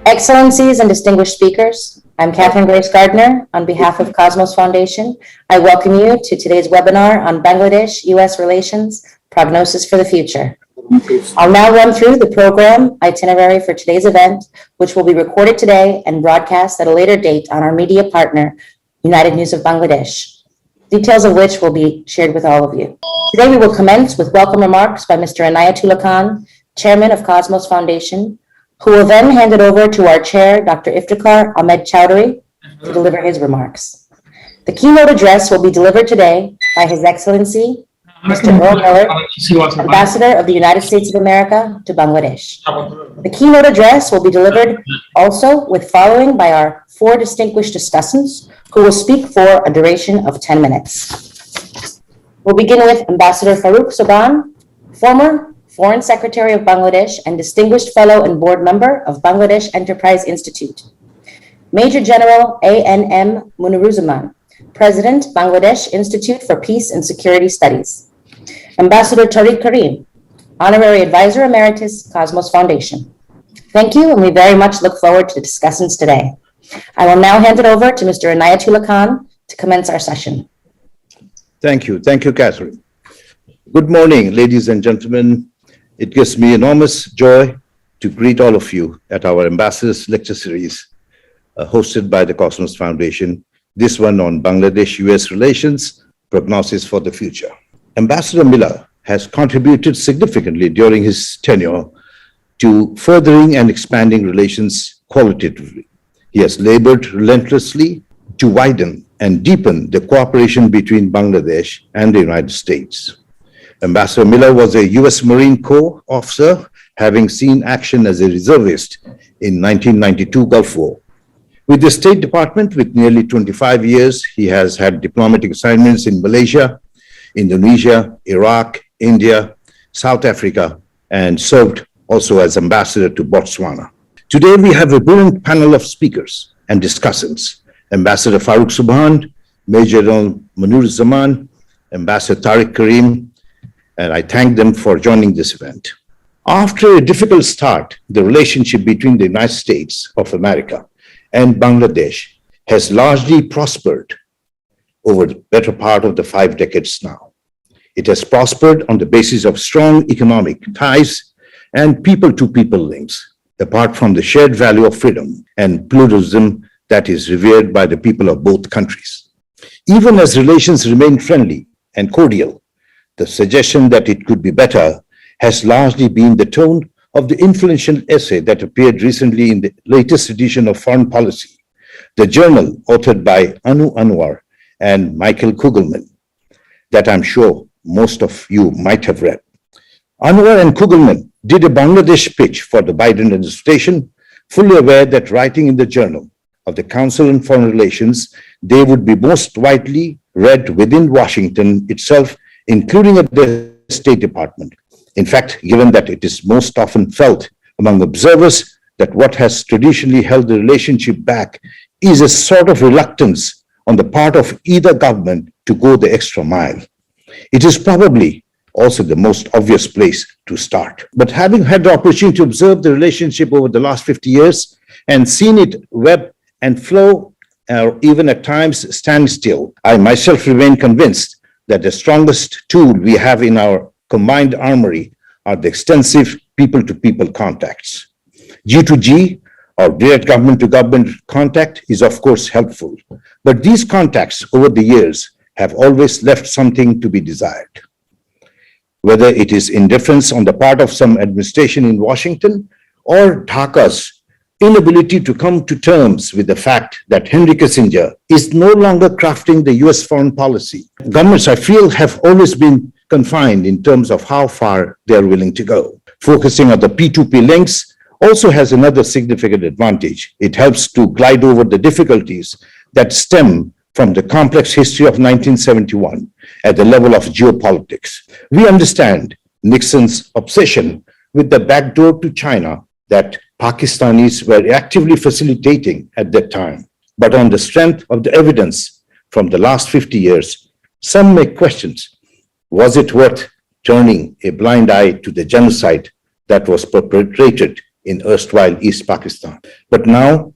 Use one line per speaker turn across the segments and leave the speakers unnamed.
Excellencies and distinguished speakers, I'm Catherine Grace Gardner. On behalf of Cosmos Foundation, I welcome you to today's webinar on Bangladesh-U.S. relations, Prognosis for the Future. I'll now run through the program itinerary for today's event, which will be recorded today and broadcast at a later date on our media partner, United News of Bangladesh, details of which will be shared with all of you. Today we will commence with welcome remarks by Mr. Inayatullah Khan, Chairman of Cosmos Foundation, who will then hand it over to our chair, Dr. Iftikhar Ahmed Chowdhury, to deliver his remarks. The keynote address will be delivered today by His Excellency, Mr. Earl Miller, Ambassador of the United States of America to Bangladesh. The keynote address will be delivered also with following by our 4 distinguished discussants who will speak for a duration of 10 minutes. We'll begin with Ambassador Farooq Subhan, former Foreign Secretary of Bangladesh and Distinguished Fellow and Board Member of Bangladesh Enterprise Institute. Major General A.N.M. Muniruzzaman, President, Bangladesh Institute for Peace and Security Studies. Ambassador Tariq Karim, Honorary Advisor Emeritus, Cosmos Foundation. Thank you, and we very much look forward to the discussions today. I will now hand it over to Mr. Inayatullah Khan to commence our session.
Thank you, Catherine. Good morning, ladies and gentlemen. It gives me enormous joy to greet all of you at our Ambassadors Lecture Series hosted by the Cosmos Foundation, this one on Bangladesh-US relations, Prognosis for the Future. Ambassador Miller has contributed significantly during his tenure to furthering and expanding relations qualitatively. He has labored relentlessly to widen and deepen the cooperation between Bangladesh and the United States. Ambassador Miller was a U.S. Marine Corps officer, having seen action as a reservist in 1992 Gulf War. With the State Department, with nearly 25 years, he has had diplomatic assignments in Malaysia, Indonesia, Iraq, India, South Africa, and served also as ambassador to Botswana. Today, we have a brilliant panel of speakers and discussants. Ambassador Farooq Subhan, Major General Muniruzzaman, Ambassador Tariq Karim, and I thank them for joining this event. After a difficult start, the relationship between the United States of America and Bangladesh has largely prospered over the better part of the 5 decades now. It has prospered on the basis of strong economic ties and people-to-people links, apart from the shared value of freedom and pluralism that is revered by the people of both countries. Even as relations remain friendly and cordial, the suggestion that it could be better has largely been the tone of the influential essay that appeared recently in the latest edition of Foreign Policy, the journal authored by Anu Anwar and Michael Kugelman, that I'm sure most of you might have read. Anwar and Kugelman did a Bangladesh pitch for the Biden administration, fully aware that writing in the Journal of the Council on Foreign Relations, they would be most widely read within Washington itself, including at the State Department. In fact, given that it is most often felt among observers that what has traditionally held the relationship back is a sort of reluctance on the part of either government to go the extra mile. It is probably also the most obvious place to start. But having had the opportunity to observe the relationship over the last 50 years and seen it web and flow, or even at times stand still, I myself remain convinced that the strongest tool we have in our combined armory are the extensive people-to-people contacts. G2G, or direct government-to-government contact, is of course helpful, but these contacts over the years have always left something to be desired. Whether it is indifference on the part of some administration in Washington or Dhaka's inability to come to terms with the fact that Henry Kissinger is no longer crafting the US foreign policy. Governments, I feel, have always been confined in terms of how far they are willing to go. Focusing on the P2P links also has another significant advantage. It helps to glide over the difficulties that stem from the complex history of 1971 at the level of geopolitics. We understand Nixon's obsession with the backdoor to China that Pakistanis were actively facilitating at that time. But on the strength of the evidence from the last 50 years, some make questions. Was it worth turning a blind eye to the genocide that was perpetrated in erstwhile East Pakistan. But now,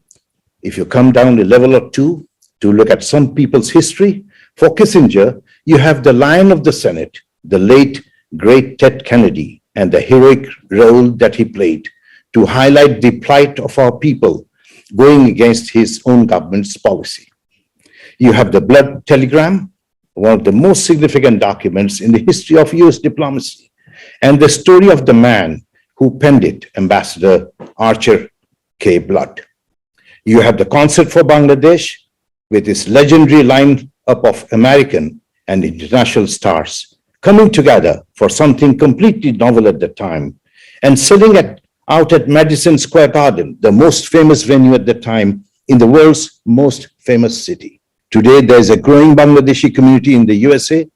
if you come down a level or two to look at some people's history, for Kissinger, you have the Lion of the Senate, the late great Ted Kennedy, and the heroic role that he played to highlight the plight of our people going against his own government's policy. You have the blood telegram, one of the most significant documents in the history of US diplomacy, and the story of the man who penned it, Ambassador Archer K. Blood. You have the concert for Bangladesh with its legendary lineup of American and international stars coming together for something completely novel at the time and selling out at Madison Square Garden, the most famous venue at the time in the world's most famous city. Today, there is a growing Bangladeshi community in the USA,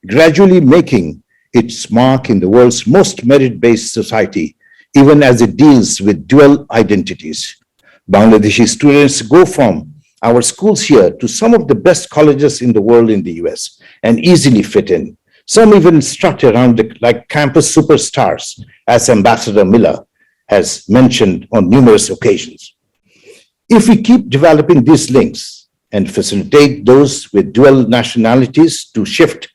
gradually making its mark in the world's most merit-based society, even as it deals with dual identities. Bangladeshi students go from our schools here to some of the best colleges in the world in the US and easily fit in. Some even strut around like campus superstars, as Ambassador Miller has mentioned on numerous occasions. If we keep developing these links and facilitate those with dual nationalities to shift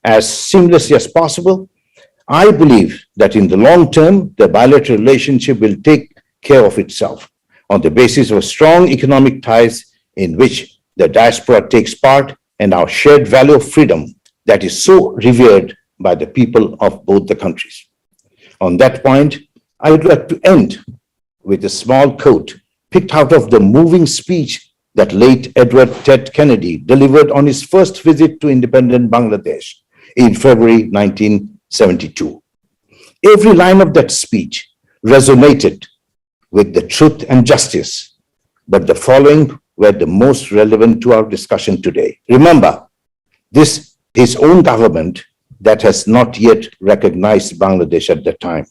as seamlessly as possible, I believe that in the long term, the bilateral relationship will take care of itself on the basis of strong economic ties in which the diaspora takes part and our shared value of freedom that is so revered by the people of both the countries. On that point, I would like to end with a small quote picked out of the moving speech that late Edward Ted Kennedy delivered on his first visit to independent Bangladesh in February 1972. Every line of that speech resonated with the truth and justice, but the following were the most relevant to our discussion today. Remember, this his own government that has not yet recognized Bangladesh at the time.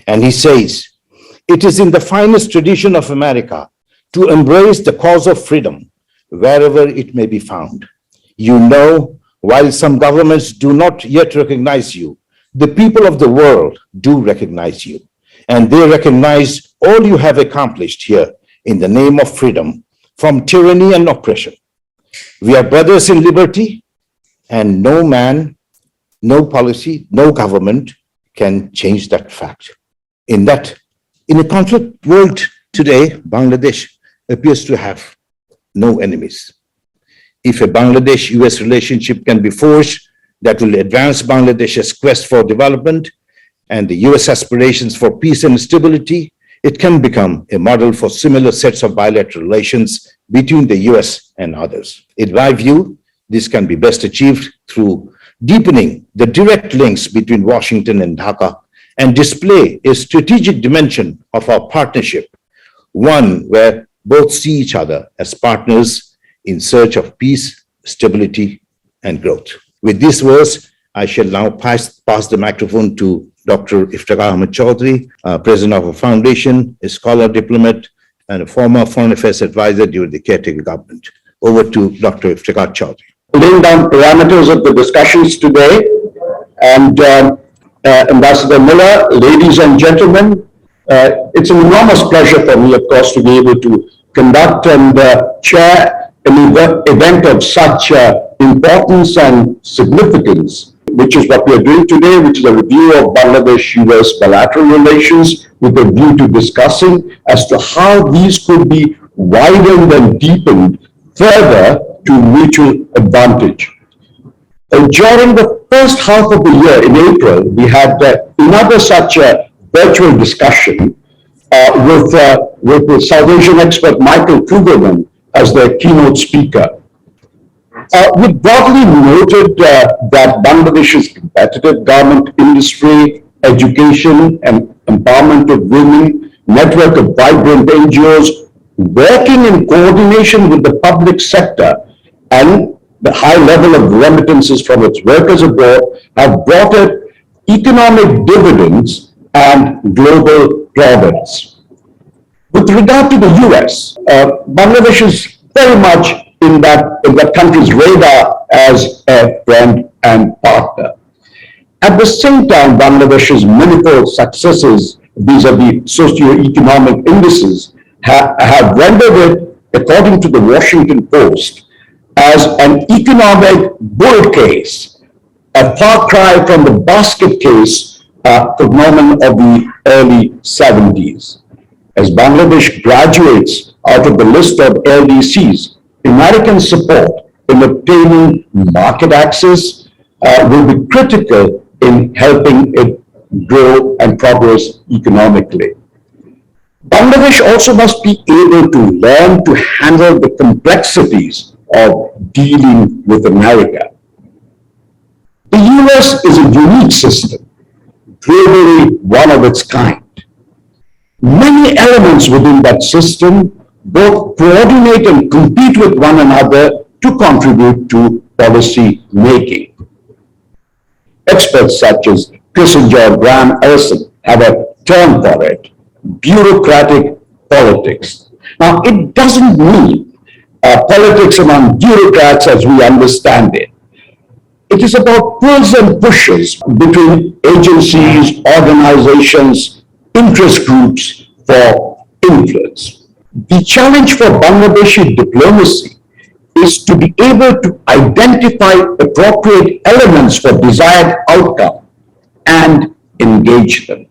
And he says, it is in the finest tradition of America to embrace the cause of freedom wherever it may be found. You know, while some governments do not yet recognize you, the people of the world do recognize you, and they recognize all you have accomplished here in the name of freedom from tyranny and oppression. We are brothers in liberty, and no man, no policy, no government can change that fact. In a conflict world today, Bangladesh appears to have no enemies. If a Bangladesh-US relationship can be forged that will advance Bangladesh's quest for development and the US aspirations for peace and stability, it can become a model for similar sets of bilateral relations between the US and others. In my view, this can be best achieved through deepening the direct links between Washington and Dhaka and display a strategic dimension of our partnership, one where both see each other as partners in search of peace, stability, and growth. With these words, I shall now pass the microphone to Dr. Iftikhar Ahmed Chaudhry, President of a foundation, a scholar diplomat, and a former foreign affairs advisor during the caretaker government. Over to Dr. Iftikhar Chaudhry.
Laying down parameters of the discussions today, and Ambassador Miller, ladies and gentlemen, it's an enormous pleasure for me, of course, to be able to conduct and chair an event of such importance and significance, which is what we are doing today, which is a review of Bangladesh-US bilateral relations with a view to discussing as to how these could be widened and deepened further to mutual advantage. During the first half of the year, in April, we had another such virtual discussion with the South Asian expert Michael Kugelman as the keynote speaker. We broadly noted that Bangladesh's competitive garment industry, education and empowerment of women, network of vibrant NGOs, working in coordination with the public sector and the high level of remittances from its workers abroad have brought it economic dividends and global profits. With regard to the US, Bangladesh is very much in that country's radar as a friend and partner. At the same time, Bangladesh's manifold successes vis-a-vis socioeconomic indices have rendered it, according to the Washington Post, as an economic bull case, a far cry from the basket case phenomenon of the early 70s. As Bangladesh graduates out of the list of LDCs, American support in obtaining market access will be critical in helping it grow and progress economically. Bangladesh also must be able to learn to handle the complexities of dealing with America. The US is a unique system, globally one of its kind. Many elements within that system both coordinate and compete with one another to contribute to policy making. Experts such as Kissinger, Graham, Ellison have a term for it: bureaucratic politics. Now, it doesn't mean politics among bureaucrats as we understand it. It is about pulls and pushes between agencies, organizations, interest groups for influence. The challenge for Bangladeshi diplomacy is to be able to identify appropriate elements for desired outcome and engage them.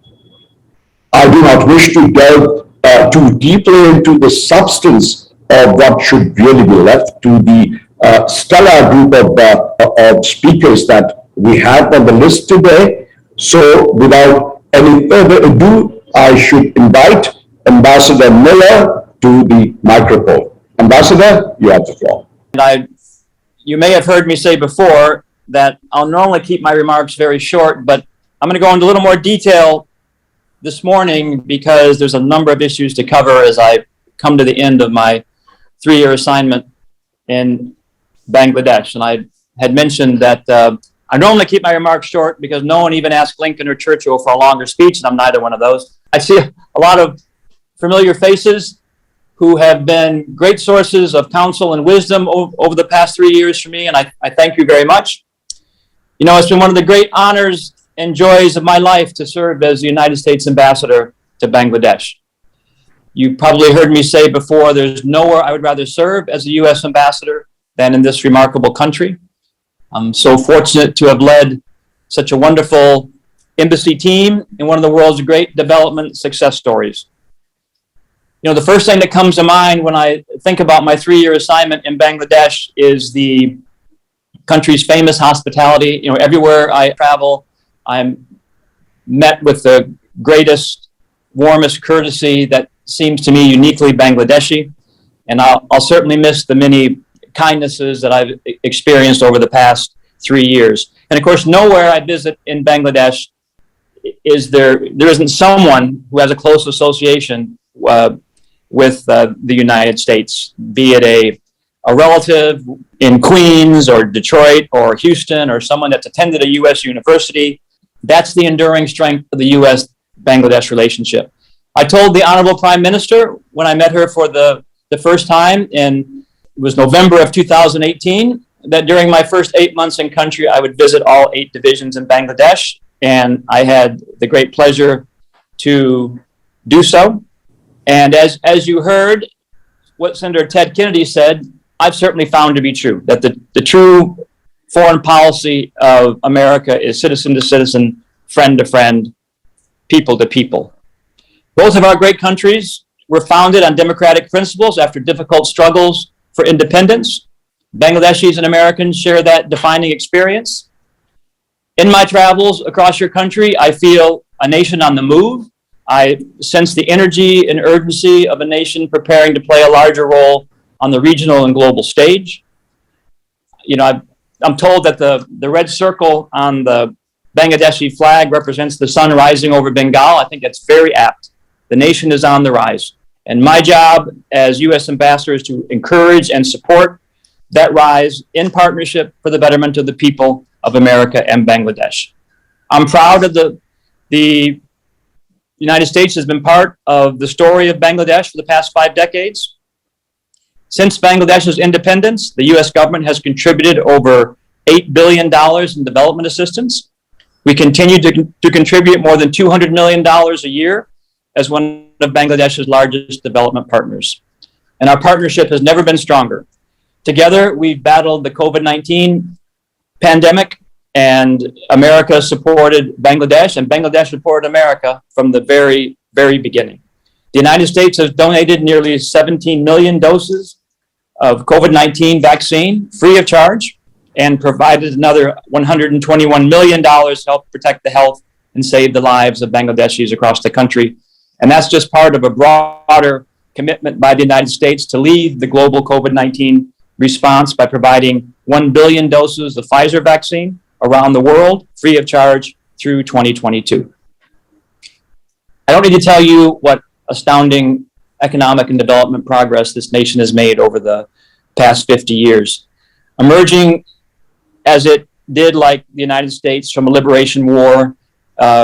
I do not wish to delve too deeply into the substance of what should really be left to the stellar group of speakers that we have on the list today. So without any further ado, I should invite Ambassador Miller to the microphone. Ambassador, you have the floor.
You may have heard me say before that I'll normally keep my remarks very short, but I'm going to go into a little more detail this morning because there's a number of issues to cover as I come to the end of my 3-year assignment in Bangladesh. And I had mentioned that I normally keep my remarks short because no one even asked Lincoln or Churchill for a longer speech, and I'm neither one of those. I see a lot of familiar faces who have been great sources of counsel and wisdom over the past 3 years for me, and I thank you very much. You know, it's been one of the great honors and joys of my life to serve as the United States ambassador to Bangladesh. You probably heard me say before, there's nowhere I would rather serve as a U.S. ambassador than in this remarkable country. I'm so fortunate to have led such a wonderful embassy team in one of the world's great development success stories. You know, the first thing that comes to mind when I think about my 3-year assignment in Bangladesh is the country's famous hospitality. You know, everywhere I travel, I'm met with the greatest, warmest courtesy that seems to me uniquely Bangladeshi. And I'll certainly miss the many kindnesses that I've experienced over the past 3 years. And of course, nowhere I visit in Bangladesh there isn't someone who has a close association with the United States, be it a relative in Queens or Detroit or Houston or someone that's attended a U.S. university. That's the enduring strength of the U.S.-Bangladesh relationship. I told the Honorable Prime Minister when I met her for the first time it was November of 2018, that during my first 8 months in country, I would visit all 8 divisions in Bangladesh. And I had the great pleasure to do so. And as you heard, what Senator Ted Kennedy said, I've certainly found to be true, that the true foreign policy of America is citizen to citizen, friend to friend, people to people. Both of our great countries were founded on democratic principles after difficult struggles for independence. Bangladeshis and Americans share that defining experience. In my travels across your country, I feel a nation on the move. I sense the energy and urgency of a nation preparing to play a larger role on the regional and global stage. You know, I'm told that the red circle on the Bangladeshi flag represents the sun rising over Bengal. I think that's very apt. The nation is on the rise. And my job as U.S. ambassador is to encourage and support that rise in partnership for the betterment of the people of America and Bangladesh. I'm proud of the United States has been part of the story of Bangladesh for the past 5 decades. Since Bangladesh's independence, the U.S. government has contributed over $8 billion in development assistance. We continue to contribute more than $200 million a year as one of Bangladesh's largest development partners. And our partnership has never been stronger. Together, we've battled the COVID-19 pandemic, and America supported Bangladesh, and Bangladesh supported America from the very, very beginning. The United States has donated nearly 17 million doses of COVID-19 vaccine free of charge, and provided another $121 million to help protect the health and save the lives of Bangladeshis across the country. And that's just part of a broader commitment by the United States to lead the global COVID-19 response by providing 1 billion doses of Pfizer vaccine around the world free of charge through 2022. I don't need to tell you what astounding economic and development progress this nation has made over the past 50 years. Emerging as it did, like the United States, from a liberation war,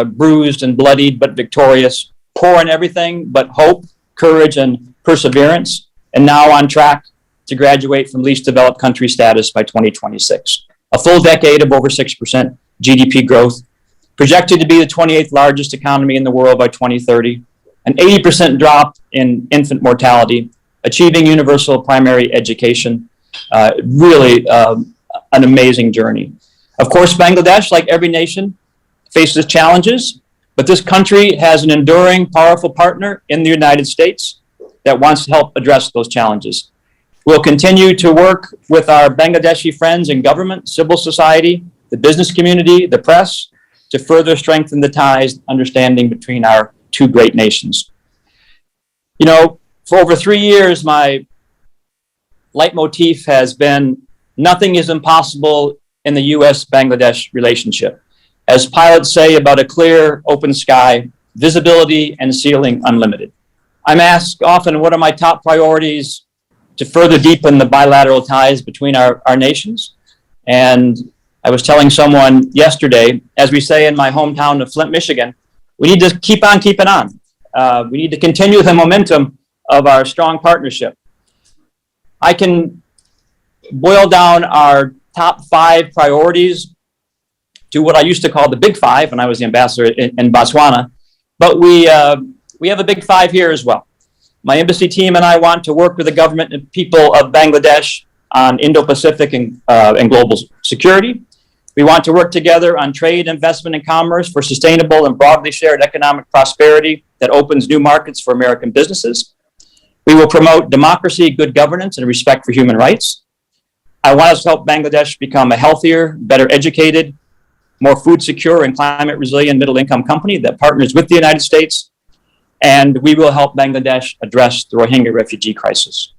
bruised and bloodied but victorious, poor in everything but hope, courage, and perseverance, and now on track to graduate from least developed country status by 2026. A full decade of over 6% GDP growth, projected to be the 28th largest economy in the world by 2030, an 80% drop in infant mortality, achieving universal primary education, really an amazing journey. Of course, Bangladesh, like every nation, faces challenges, but this country has an enduring, powerful partner in the United States that wants to help address those challenges. We'll continue to work with our Bangladeshi friends in government, civil society, the business community, the press, to further strengthen the ties, understanding between our two great nations. You know, for over 3 years, my leitmotif has been, nothing is impossible in the U.S.-Bangladesh relationship. As pilots say about a clear, open sky, visibility and ceiling unlimited. I'm asked often, what are my top priorities to further deepen the bilateral ties between our nations? And I was telling someone yesterday, as we say in my hometown of Flint, Michigan, we need to keep on keeping on. We need to continue the momentum of our strong partnership. I can boil down our top 5 priorities to what I used to call the big 5 when I was the ambassador in Botswana, but we have a big 5 here as well. My embassy team and I want to work with the government and people of Bangladesh on Indo-Pacific and global security. We want to work together on trade, investment, and commerce for sustainable and broadly shared economic prosperity that opens new markets for American businesses. We will promote democracy, good governance, and respect for human rights. I want us to help Bangladesh become a healthier, better educated, more food secure and climate resilient middle income company that partners with the United States. And we will help Bangladesh address the Rohingya refugee crisis.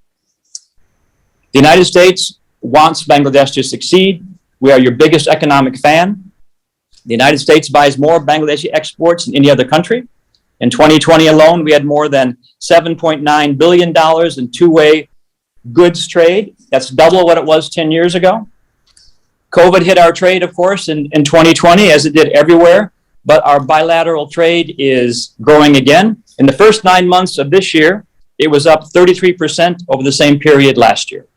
The United States wants Bangladesh to succeed. We are your biggest economic fan. The United States buys more Bangladeshi exports than any other country. In 2020 alone, we had more than $7.9 billion in two-way goods trade. That's double what it was 10 years ago. COVID hit our trade, of course, in 2020, as it did everywhere, but our bilateral trade is growing again. In the first 9 months of this year, it was up 33% over the same period last year.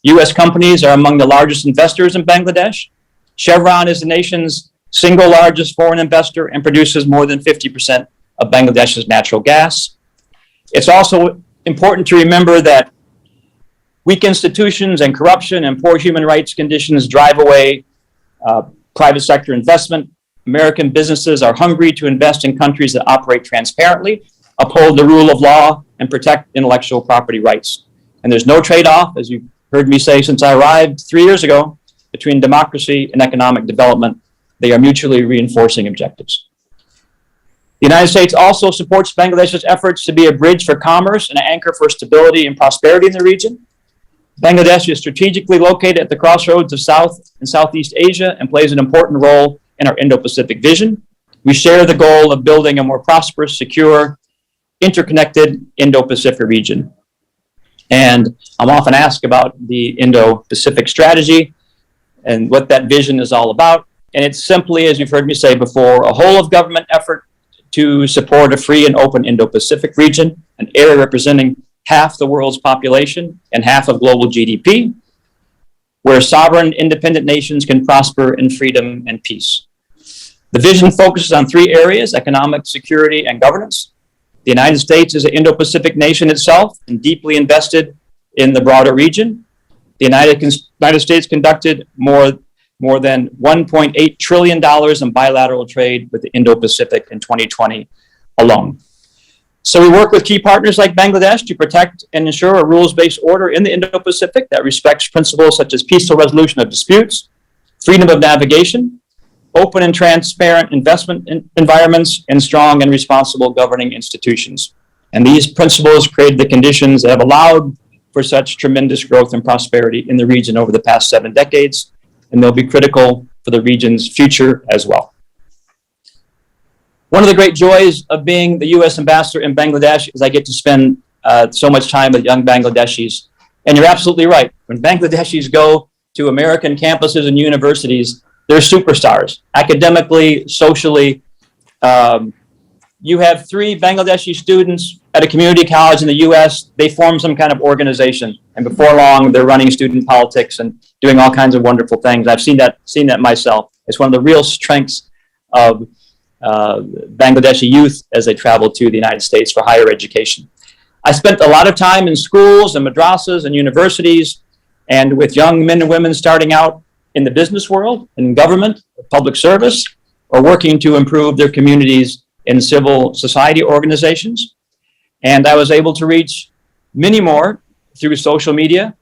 U.S. companies are among the largest investors in Bangladesh. Chevron is the nation's single largest foreign investor and produces more than 50% of Bangladesh's natural gas. It's also important to remember that weak institutions and corruption and poor human rights conditions drive away private sector investment. American businesses are hungry to invest in countries that operate transparently, uphold the rule of law, and protect intellectual property rights. And there's no trade-off, as you've heard me say since I arrived 3 years ago, between democracy and economic development. They are mutually reinforcing objectives. The United States also supports Bangladesh's efforts to be a bridge for commerce and an anchor for stability and prosperity in the region. Bangladesh is strategically located at the crossroads of South and Southeast Asia and plays an important role in our Indo-Pacific vision. We share the goal of building a more prosperous, secure, interconnected Indo-Pacific region. And I'm often asked about the Indo-Pacific Strategy and what that vision is all about. And it's simply, as you've heard me say before, a whole of government effort to support a free and open Indo-Pacific region, an area representing half the world's population and half of global GDP, where sovereign, independent nations can prosper in freedom and peace. The vision focuses on 3 areas: economic, security, and governance. The United States is an Indo-Pacific nation itself and deeply invested in the broader region. The United States conducted more than $1.8 trillion in bilateral trade with the Indo-Pacific in 2020 alone. So we work with key partners like Bangladesh to protect and ensure a rules-based order in the Indo-Pacific that respects principles such as peaceful resolution of disputes, freedom of navigation, open and transparent investment environments, and strong and responsible governing institutions. And these principles created the conditions that have allowed for such tremendous growth and prosperity in the region over the past 7 decades, and they'll be critical for the region's future as well. One of the great joys of being the U.S. ambassador in Bangladesh is I get to spend so much time with young Bangladeshis. And you're absolutely right. When Bangladeshis go to American campuses and universities, they're superstars, academically, socially. You have 3 Bangladeshi students at a community college in the U.S., they form some kind of organization. And before long, they're running student politics and doing all kinds of wonderful things. I've seen that myself. It's one of the real strengths of Bangladeshi youth as they travel to the United States for higher education. I spent a lot of time in schools and madrasas and universities and with young men and women starting out in the business world, in government, public service, or working to improve their communities in civil society organizations. And I was able to reach many more through social media.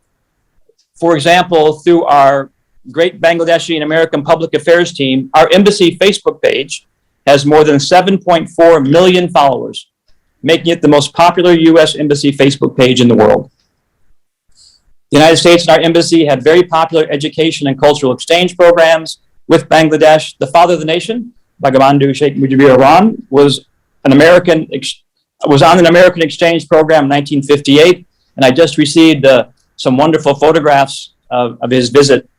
For example, through our great Bangladeshi and American public affairs team, our embassy Facebook page has more than 7.4 million followers, making it the most popular U.S. embassy Facebook page in the world. The United States and our embassy had very popular education and cultural exchange programs with Bangladesh. The father of the nation, Bangabandhu Sheikh Mujibur Rahman, was on an American exchange program in 1958, and I just received some wonderful photographs of his visit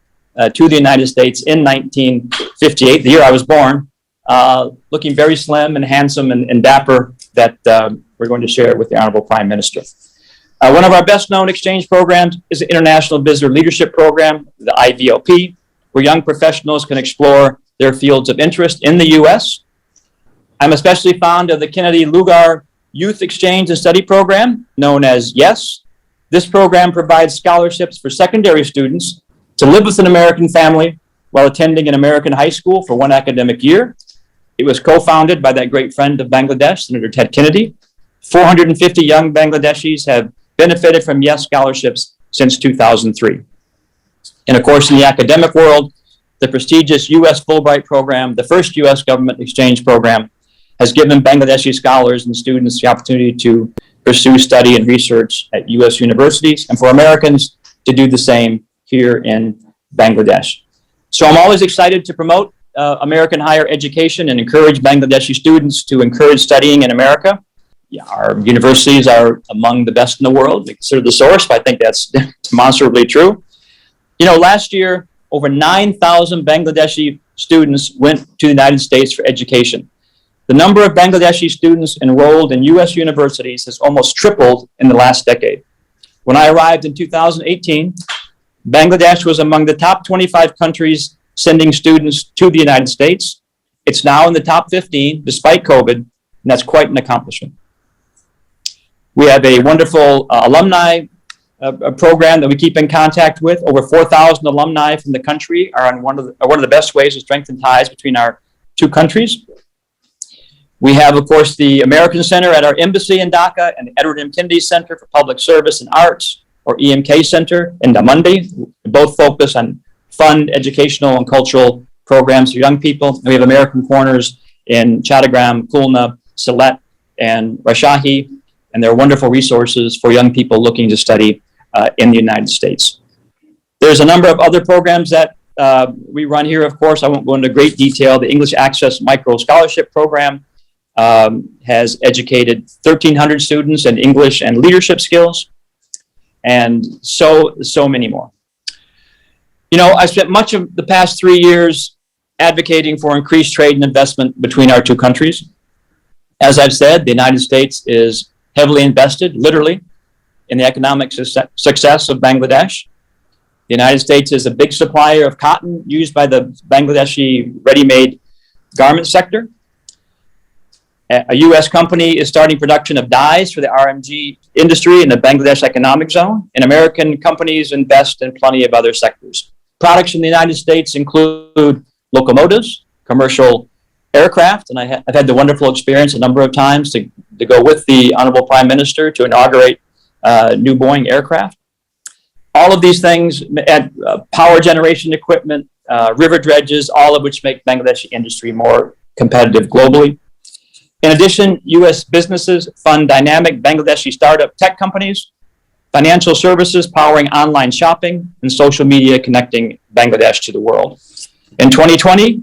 to the United States in 1958, the year I was born, looking very slim and handsome and dapper, that we're going to share with the Honorable Prime Minister. One of our best-known exchange programs is the International Visitor Leadership Program, the IVLP, where young professionals can explore their fields of interest in the U.S. I'm especially fond of the Kennedy Lugar Youth Exchange and Study Program, known as YES. This program provides scholarships for secondary students to live with an American family while attending an American high school for 1 academic year. It was co-founded by that great friend of Bangladesh, Senator Ted Kennedy. 450 young Bangladeshis have benefited from YES scholarships since 2003. And of course, in the academic world, the prestigious U.S. Fulbright program, the first U.S. government exchange program, has given Bangladeshi scholars and students the opportunity to pursue study and research at U.S. universities, and for Americans to do the same here in Bangladesh. So I'm always excited to promote American higher education and encourage Bangladeshi students to encourage studying in America. Yeah, our universities are among the best in the world. We consider the source, but I think that's demonstrably true. You know, last year, over 9,000 Bangladeshi students went to the United States for education. The number of Bangladeshi students enrolled in U.S. universities has almost tripled in the last decade. When I arrived in 2018, Bangladesh was among the top 25 countries sending students to the United States. It's now in the top 15, despite COVID, and that's quite an accomplishment. We have a wonderful alumni program that we keep in contact with. Over 4,000 alumni from the country are on one of the best ways to strengthen ties between our 2 countries. We have, of course, the American Center at our embassy in Dhaka and the Edward M. Kennedy Center for Public Service and Arts, or EMK Center, in Dhamondy. Both focus on fund educational and cultural programs for young people. And we have American Corners in Chattagram, Khulna, Sylhet, and Rajshahi, and they're wonderful resources for young people looking to study in the United States. There's a number of other programs that we run here, of course. I won't go into great detail. The English Access Micro Scholarship Program has educated 1,300 students in English and leadership skills, and so many more. You know, I spent much of the past 3 years advocating for increased trade and investment between our 2 countries. As I've said, the United States is heavily invested, literally, in the economic success of Bangladesh. The United States is a big supplier of cotton used by the Bangladeshi ready-made garment sector. A U.S. company is starting production of dyes for the RMG industry in the Bangladesh economic zone, and American companies invest in plenty of other sectors. Products in the United States include locomotives, commercial aircraft, and I've had the wonderful experience a number of times to go with the Honorable Prime Minister to inaugurate new Boeing aircraft. All of these things, power generation equipment, river dredges, all of which make Bangladeshi industry more competitive globally. In addition, U.S. businesses fund dynamic Bangladeshi startup tech companies, financial services powering online shopping, and social media connecting Bangladesh to the world. In 2020,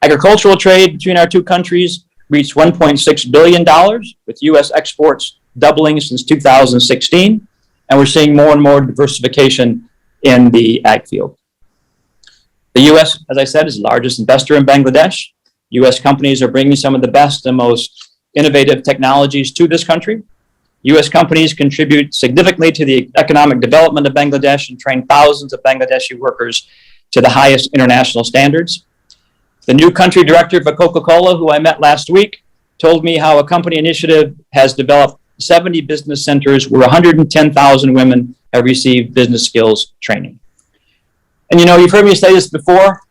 agricultural trade between our two countries reached $1.6 billion, with U.S. exports doubling since 2016, and we're seeing more and more diversification in the ag field. The U.S., as I said, is the largest investor in Bangladesh. U.S. companies are bringing some of the best and most innovative technologies to this country. U.S. companies contribute significantly to the economic development of Bangladesh and train thousands of Bangladeshi workers to the highest international standards. The new country director for Coca-Cola, who I met last week, told me how a company initiative has developed 70 business centers where 110,000 women have received business skills training. And you've heard me say this before,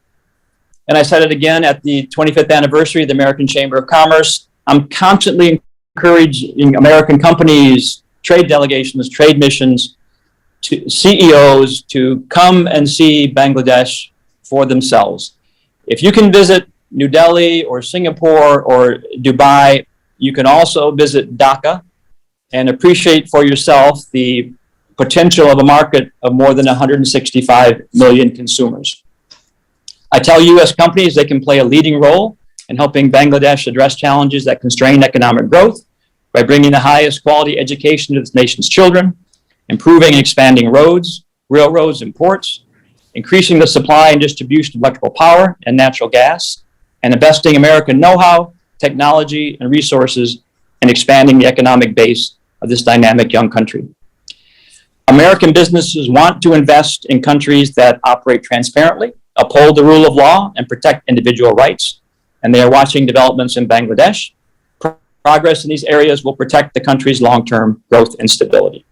and I said it again at the 25th anniversary of the American Chamber of Commerce. I'm constantly encouraging American companies, trade delegations, trade missions, to CEOs to come and see Bangladesh for themselves. If you can visit New Delhi or Singapore or Dubai, you can also visit Dhaka and appreciate for yourself the potential of a market of more than 165 million consumers. I tell U.S. companies they can play a leading role in helping Bangladesh address challenges that constrain economic growth by bringing the highest quality education to this nation's children, improving and expanding roads, railroads, and ports, increasing the supply and distribution of electrical power and natural gas, and investing American know-how, technology, and resources, and expanding the economic base of this dynamic young country. American businesses want to invest in countries that operate transparently, uphold the rule of law, and protect individual rights. And they are watching developments in Bangladesh. Progress in these areas will protect the country's long-term growth and stability.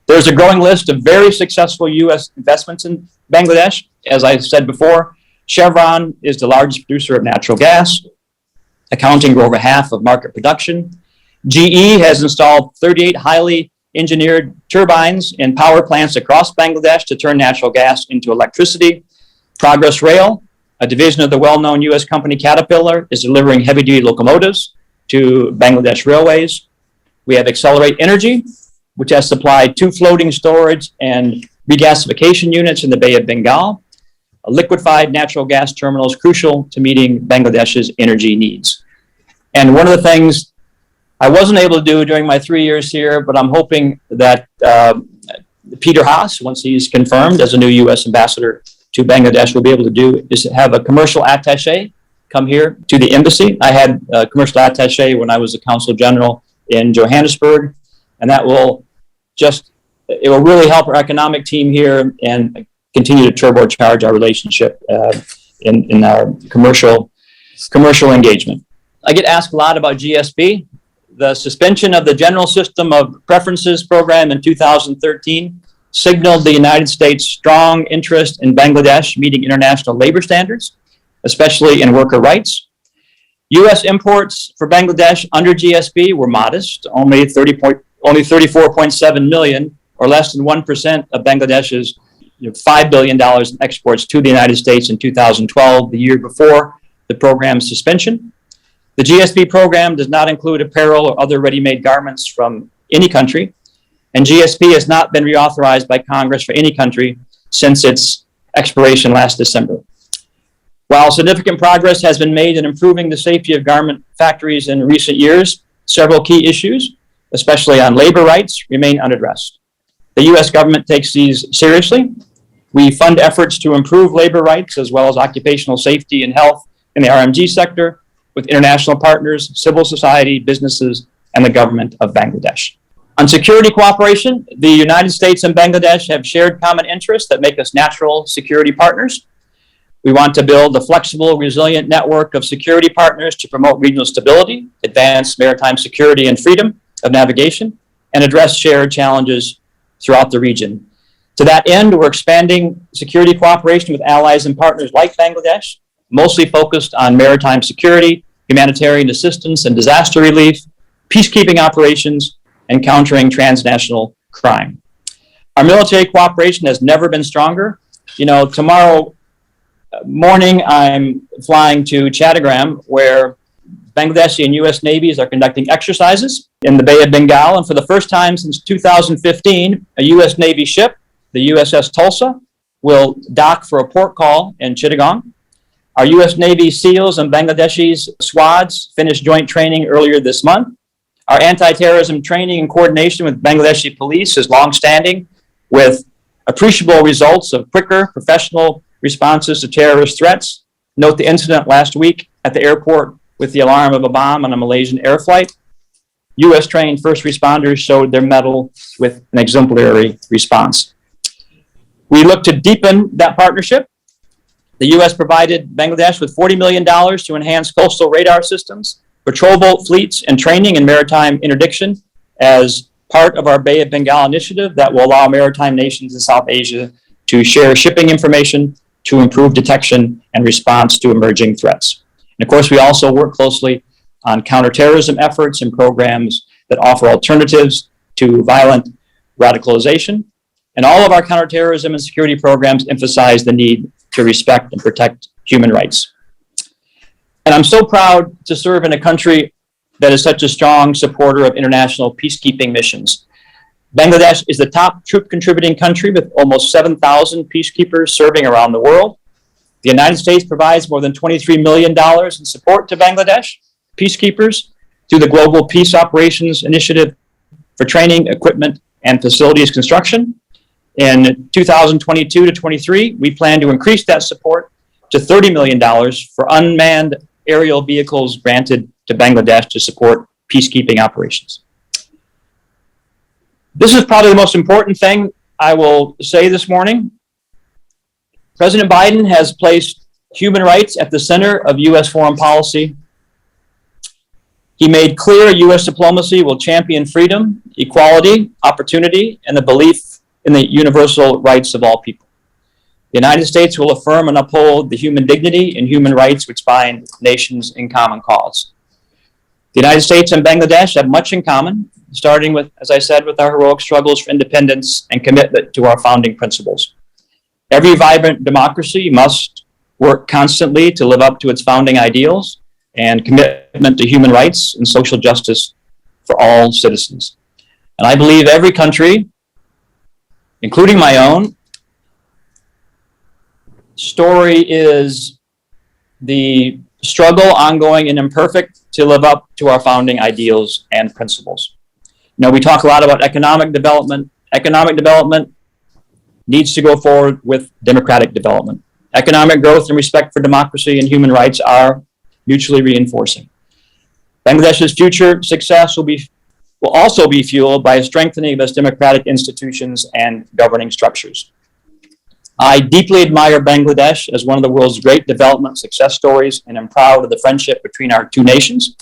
There's a growing list of very successful U.S. investments in Bangladesh. As I said before, Chevron is the largest producer of natural gas, accounting for over half of market production. GE has installed 38 highly engineered turbines in power plants across Bangladesh to turn natural gas into electricity. Progress Rail, a division of the well-known U.S. company Caterpillar, is delivering heavy-duty locomotives to Bangladesh railways. We have Accelerate Energy, which has supplied 2 floating storage and regasification units in the Bay of Bengal. A liquefied natural gas terminal is crucial to meeting Bangladesh's energy needs. And one of the things I wasn't able to do during my 3 years here, but I'm hoping that Peter Haas, once he's confirmed as a new U.S. ambassador to Bangladesh, will be able to do is have a commercial attaché come here to the embassy. I had a commercial attaché when I was a consul general in Johannesburg, and that will it will really help our economic team here and continue to turbocharge our relationship in our commercial engagement. I get asked a lot about GSP. The suspension of the General System of Preferences program in 2013 signaled the United States' strong interest in Bangladesh meeting international labor standards, especially in worker rights. U.S. imports for Bangladesh under GSP were modest, only 34.7 million, or less than 1% of Bangladesh's $5 billion in exports to the United States in 2012, the year before the program's suspension. The GSP program does not include apparel or other ready-made garments from any country, and GSP has not been reauthorized by Congress for any country since its expiration last December. While significant progress has been made in improving the safety of garment factories in recent years, several key issues, especially on labor rights, remain unaddressed. The U.S. government takes these seriously. We fund efforts to improve labor rights as well as occupational safety and health in the RMG sector with international partners, civil society, businesses, and the government of Bangladesh. On security cooperation, the United States and Bangladesh have shared common interests that make us natural security partners. We want to build a flexible, resilient network of security partners to promote regional stability, advance maritime security and freedom of navigation, and address shared challenges throughout the region. To that end, we're expanding security cooperation with allies and partners like Bangladesh, mostly focused on maritime security, humanitarian assistance and disaster relief, peacekeeping operations, and countering transnational crime. Our military cooperation has never been stronger. You know, tomorrow morning, I'm flying to Chattogram, where Bangladeshi and U.S. navies are conducting exercises in the Bay of Bengal. And for the first time since 2015, a U.S. Navy ship, the USS Tulsa, will dock for a port call in Chittagong. Our U.S. Navy SEALs and Bangladeshi's squads finished joint training earlier this month. Our anti-terrorism training and coordination with Bangladeshi police is longstanding, with appreciable results of quicker, professional responses to terrorist threats. Note the incident last week at the airport with the alarm of a bomb on a Malaysian air flight. U.S. trained first responders showed their mettle with an exemplary response. We look to deepen that partnership. The U.S. provided Bangladesh with $40 million to enhance coastal radar systems, patrol boat fleets, and training in maritime interdiction as part of our Bay of Bengal initiative that will allow maritime nations in South Asia to share shipping information to improve detection and response to emerging threats. And of course, we also work closely on counterterrorism efforts and programs that offer alternatives to violent radicalization. And all of our counterterrorism and security programs emphasize the need to respect and protect human rights. And I'm so proud to serve in a country that is such a strong supporter of international peacekeeping missions. Bangladesh is the top troop contributing country with almost 7,000 peacekeepers serving around the world. The United States provides more than $23 million in support to Bangladesh peacekeepers through the Global Peace Operations Initiative for training, equipment, and facilities construction. In 2022 to 23, we plan to increase that support to $30 million for unmanned aerial vehicles granted to Bangladesh to support peacekeeping operations. This is probably the most important thing I will say this morning. President Biden has placed human rights at the center of U.S. foreign policy. He made clear U.S. diplomacy will champion freedom, equality, opportunity, and the belief in the universal rights of all people. The United States will affirm and uphold the human dignity and human rights which bind nations in common cause. The United States and Bangladesh have much in common, starting with, as I said, with our heroic struggles for independence and commitment to our founding principles. Every vibrant democracy must work constantly to live up to its founding ideals and commitment to human rights and social justice for all citizens. And I believe every country, including my own, story is the struggle, ongoing and imperfect, to live up to our founding ideals and principles. You know, we talk a lot about economic development. Economic development needs to go forward with democratic development. Economic growth and respect for democracy and human rights are mutually reinforcing. Bangladesh's future success will also be fueled by a strengthening of its democratic institutions and governing structures. I deeply admire Bangladesh as one of the world's great development success stories, and am proud of the friendship between our two nations.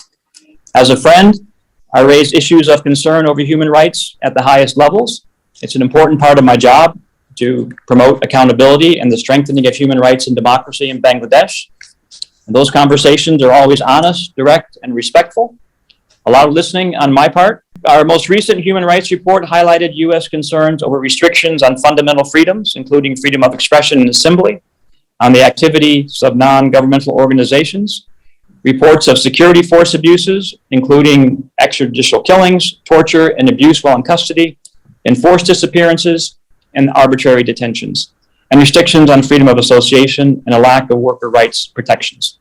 As a friend, I raise issues of concern over human rights at the highest levels. It's an important part of my job to promote accountability and the strengthening of human rights and democracy in Bangladesh. And those conversations are always honest, direct, and respectful. A lot of listening on my part. Our most recent human rights report highlighted U.S. concerns over restrictions on fundamental freedoms, including freedom of expression and assembly, on the activities of non-governmental organizations, reports of security force abuses, including extrajudicial killings, torture, and abuse while in custody, enforced disappearances, and arbitrary detentions, and restrictions on freedom of association and a lack of worker rights protections.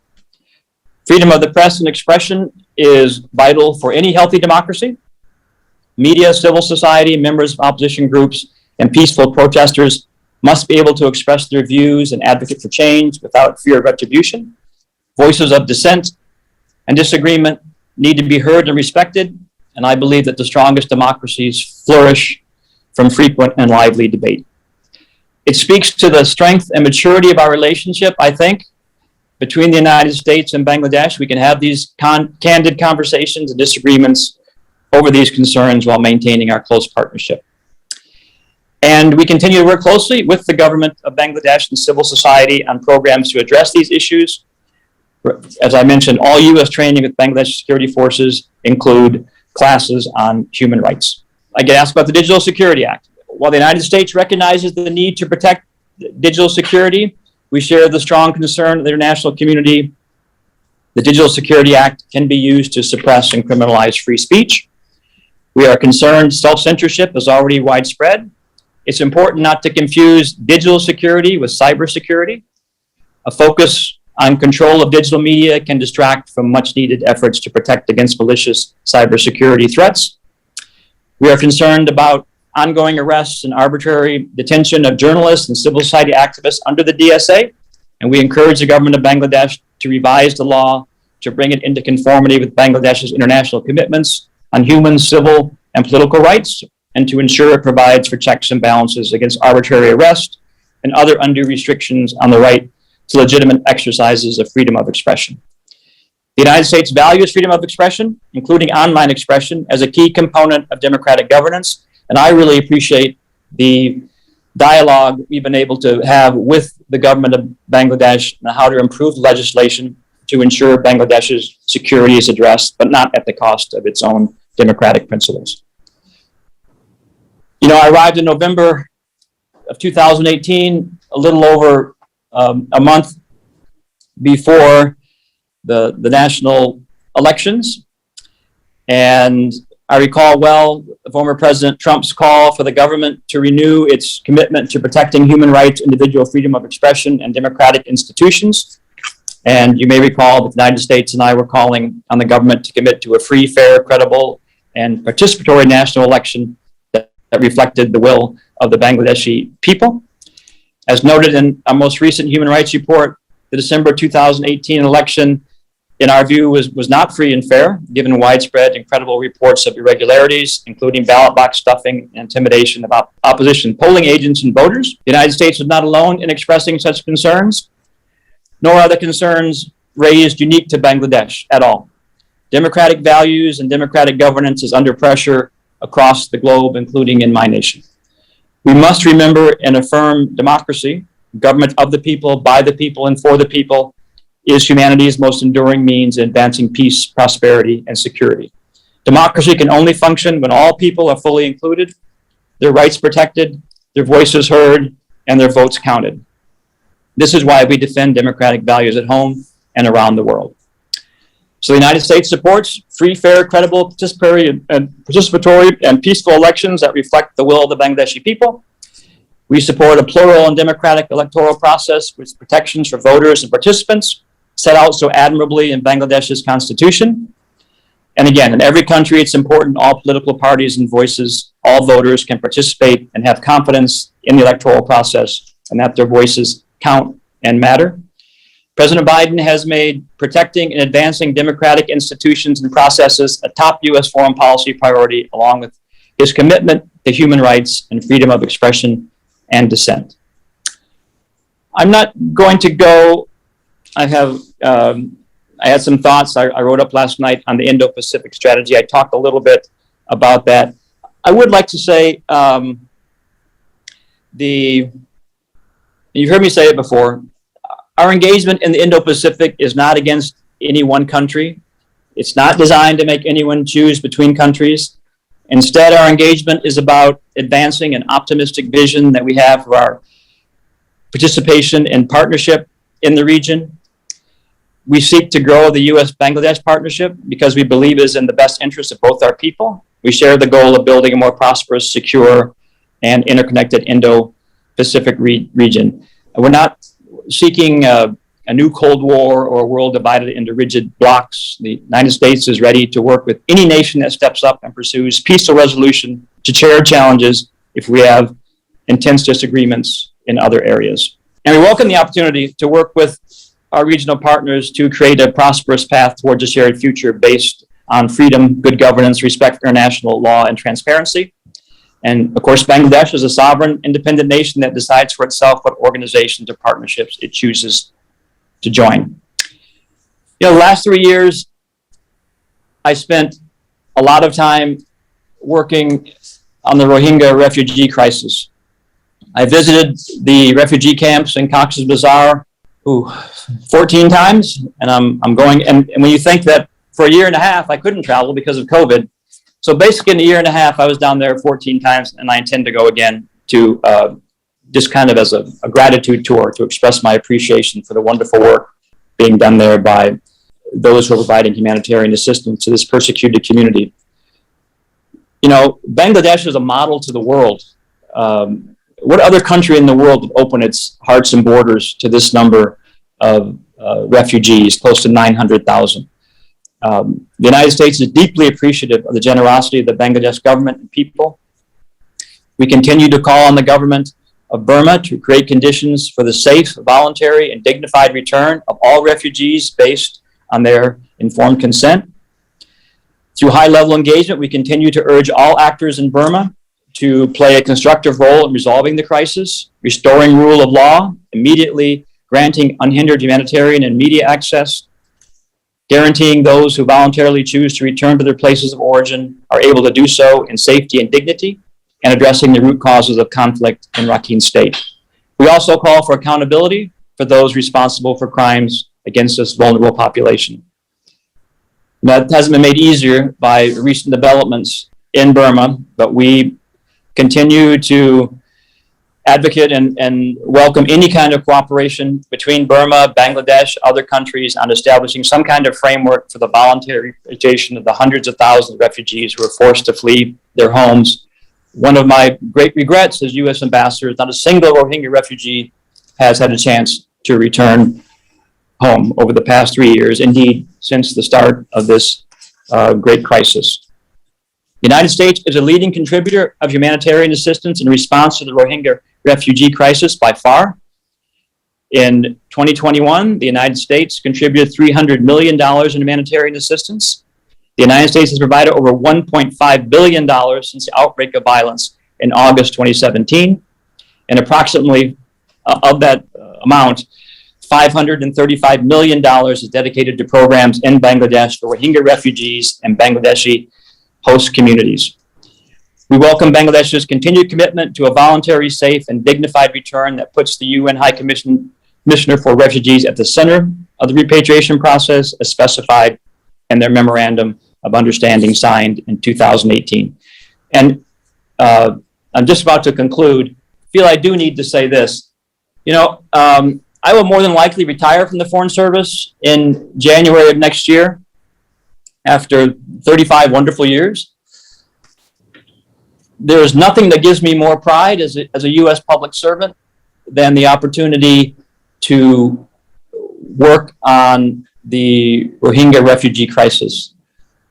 Freedom of the press and expression is vital for any healthy democracy. Media, civil society, members of opposition groups, and peaceful protesters must be able to express their views and advocate for change without fear of retribution. Voices of dissent and disagreement need to be heard and respected, and I believe that the strongest democracies flourish from frequent and lively debate. It speaks to the strength and maturity of our relationship, I think, between the United States and Bangladesh. We can have these candid conversations and disagreements over these concerns while maintaining our close partnership. And we continue to work closely with the government of Bangladesh and civil society on programs to address these issues. As I mentioned, all U.S. training with Bangladesh security forces include classes on human rights. I get asked about the Digital Security Act. While the United States recognizes the need to protect digital security, we share the strong concern of the international community. The Digital Security Act can be used to suppress and criminalize free speech. We are concerned self-censorship is already widespread. It's important not to confuse digital security with cybersecurity. A focus on control of digital media can distract from much-needed efforts to protect against malicious cybersecurity threats. We are concerned about ongoing arrests and arbitrary detention of journalists and civil society activists under the DSA, and we encourage the government of Bangladesh to revise the law to bring it into conformity with Bangladesh's international commitments on human, civil, and political rights, and to ensure it provides for checks and balances against arbitrary arrest and other undue restrictions on the right to legitimate exercises of freedom of expression. The United States values freedom of expression, including online expression, as a key component of democratic governance, and I really appreciate the dialogue we've been able to have with the government of Bangladesh on how to improve legislation to ensure Bangladesh's security is addressed, but not at the cost of its own democratic principles. You know, I arrived in November of 2018, a little over a month before the national elections. And I recall well former President Trump's call for the government to renew its commitment to protecting human rights, individual freedom of expression, and democratic institutions. And you may recall that the United States and I were calling on the government to commit to a free, fair, credible, and participatory national election that reflected the will of the Bangladeshi people. As noted in our most recent human rights report, the December 2018 election, in our view, was not free and fair, given widespread and credible reports of irregularities, including ballot box stuffing and intimidation about opposition polling agents and voters. The United States was not alone in expressing such concerns, nor are the concerns raised unique to Bangladesh at all. Democratic values and democratic governance is under pressure across the globe, including in my nation. We must remember and affirm democracy, government of the people, by the people, and for the people, is humanity's most enduring means in advancing peace, prosperity, and security. Democracy can only function when all people are fully included, their rights protected, their voices heard, and their votes counted. This is why we defend democratic values at home and around the world. So the United States supports free, fair, credible, participatory, and peaceful elections that reflect the will of the Bangladeshi people. We support a plural and democratic electoral process with protections for voters and participants set out so admirably in Bangladesh's constitution. And again, in every country, it's important all political parties and voices, all voters can participate and have confidence in the electoral process and that their voices count and matter. President Biden has made protecting and advancing democratic institutions and processes a top U.S. foreign policy priority, along with his commitment to human rights and freedom of expression and dissent. I'm not going to go, I had some thoughts I wrote up last night on the Indo-Pacific Strategy. I talked a little bit about that. I would like to say, you've heard me say it before, our engagement in the Indo-Pacific is not against any one country. It's not designed to make anyone choose between countries. Instead, our engagement is about advancing an optimistic vision that we have for our participation and partnership in the region. We seek to grow the U.S.-Bangladesh partnership because we believe it is in the best interest of both our people. We share the goal of building a more prosperous, secure, and interconnected Indo-Pacific region. We're not seeking a new Cold War or a world divided into rigid blocs. The United States is ready to work with any nation that steps up and pursues peaceful resolution to share challenges if we have intense disagreements in other areas. And we welcome the opportunity to work with our regional partners to create a prosperous path towards a shared future based on freedom, good governance, respect for international law, and transparency. And of course, Bangladesh is a sovereign, independent nation that decides for itself what organizations or partnerships it chooses to join. The last 3 years, I spent a lot of time working on the Rohingya refugee crisis. I visited the refugee camps in Cox's Bazar 14 times, and I'm going, and when you think that for a year and a half, I couldn't travel because of COVID. So basically in a year and a half, I was down there 14 times, and I intend to go again to just kind of as a gratitude tour to express my appreciation for the wonderful work being done there by those who are providing humanitarian assistance to this persecuted community. Bangladesh is a model to the world. What other country in the world would open its hearts and borders to this number of refugees, close to 900,000? The United States is deeply appreciative of the generosity of the Bangladesh government and people. We continue to call on the government of Burma to create conditions for the safe, voluntary, and dignified return of all refugees based on their informed consent. Through high-level engagement, we continue to urge all actors in Burma to play a constructive role in resolving the crisis, restoring rule of law, immediately granting unhindered humanitarian and media access, guaranteeing those who voluntarily choose to return to their places of origin are able to do so in safety and dignity, and addressing the root causes of conflict in Rakhine State. We also call for accountability for those responsible for crimes against this vulnerable population. That hasn't been made easier by recent developments in Burma, but we continue to advocate and welcome any kind of cooperation between Burma, Bangladesh, other countries on establishing some kind of framework for the voluntary repatriation of the hundreds of thousands of refugees who are forced to flee their homes. One of my great regrets as U.S. ambassador is not a single Rohingya refugee has had a chance to return home over the past 3 years, indeed, since the start of this great crisis. The United States is a leading contributor of humanitarian assistance in response to the Rohingya refugee crisis by far. In 2021, the United States contributed $300 million in humanitarian assistance. The United States has provided over $1.5 billion since the outbreak of violence in August 2017, and approximately of that amount, $535 million is dedicated to programs in Bangladesh for Rohingya refugees and Bangladeshi host communities. We welcome Bangladesh's continued commitment to a voluntary, safe, and dignified return that puts the UN High Commissioner for Refugees at the center of the repatriation process, as specified in their memorandum of understanding signed in 2018. And I'm just about to conclude. Feel I do need to say this. I will more than likely retire from the Foreign Service in January of next year after 35 wonderful years. There is nothing that gives me more pride as a U.S. public servant than the opportunity to work on the Rohingya refugee crisis.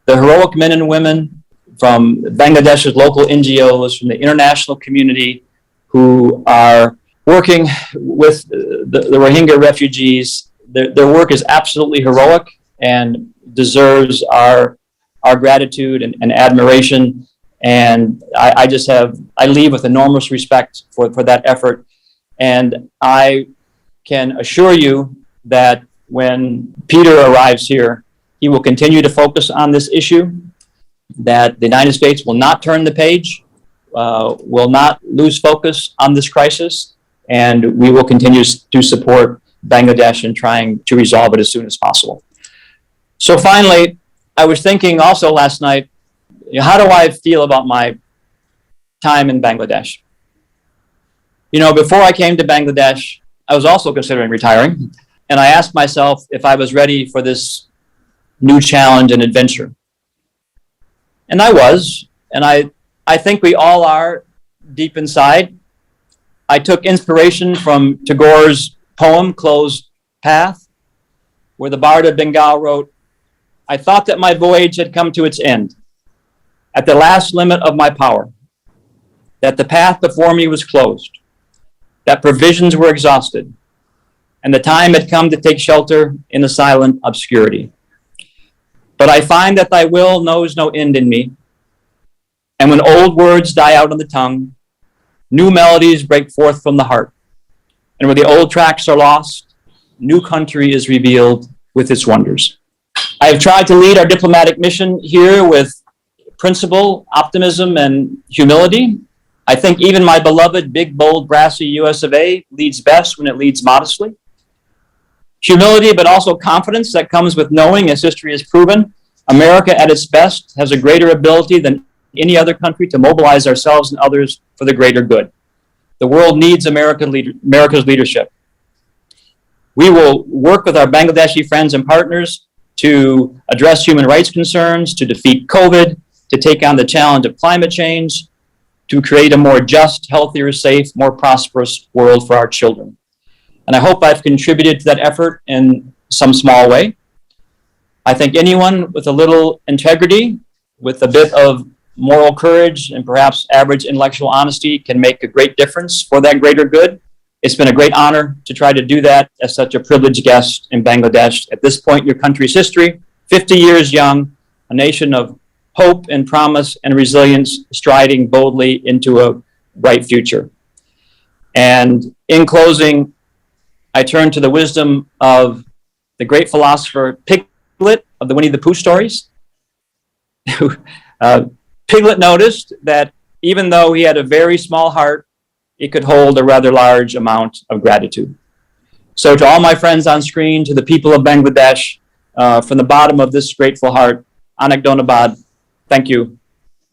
The heroic men and women from Bangladesh's local NGOs, from the international community who are working with the Rohingya refugees, their work is absolutely heroic and deserves our gratitude and admiration. And I leave with enormous respect for that effort. And I can assure you that when Peter arrives here, he will continue to focus on this issue, that the United States will not turn the page, will not lose focus on this crisis, and we will continue to support Bangladesh in trying to resolve it as soon as possible. So finally, I was thinking also last night, how do I feel about my time in Bangladesh? Before I came to Bangladesh, I was also considering retiring, and I asked myself if I was ready for this new challenge and adventure. And I was, and I think we all are deep inside. I took inspiration from Tagore's poem, Closed Path, where the Bard of Bengal wrote, "I thought that my voyage had come to its end, at the last limit of my power, that the path before me was closed, that provisions were exhausted, and the time had come to take shelter in the silent obscurity. But I find that thy will knows no end in me, And when old words die out on the tongue, new melodies break forth from the heart. And where the old tracks are lost, new country is revealed with its wonders. I have tried to lead our diplomatic mission here with principle, optimism, and humility. I think even my beloved, big, bold, brassy US of A leads best when it leads modestly. Humility, but also confidence that comes with knowing, as history has proven, America at its best has a greater ability than any other country to mobilize ourselves and others for the greater good. The world needs America's leadership. We will work with our Bangladeshi friends and partners to address human rights concerns, to defeat COVID, to take on the challenge of climate change, to create a more just, healthier, safe, more prosperous world for our children. And I hope I've contributed to that effort in some small way. I think anyone with a little integrity, with a bit of moral courage, and perhaps average intellectual honesty can make a great difference for that greater good. It's been a great honor to try to do that as such a privileged guest in Bangladesh. At this point in your country's history, 50 years young, a nation of hope and promise and resilience, striding boldly into a bright future. And in closing, I turn to the wisdom of the great philosopher Piglet of the Winnie the Pooh stories. Piglet noticed that even though he had a very small heart, it could hold a rather large amount of gratitude. So to all my friends on screen, to the people of Bangladesh, from the bottom of this grateful heart, Anak Donabad, thank you.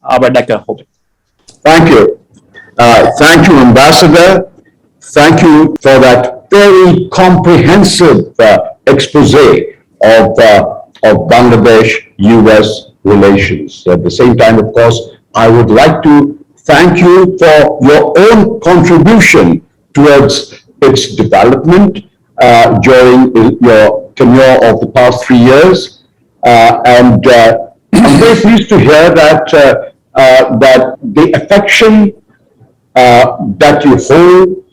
Abradeka Hope.
Thank you. Thank you, Ambassador. Thank you for that very comprehensive expose of Bangladesh-US relations. At the same time, of course, I would like to thank you for your own contribution towards its development during your tenure of the past 3 years. And I'm very pleased to hear that that the affection that you hold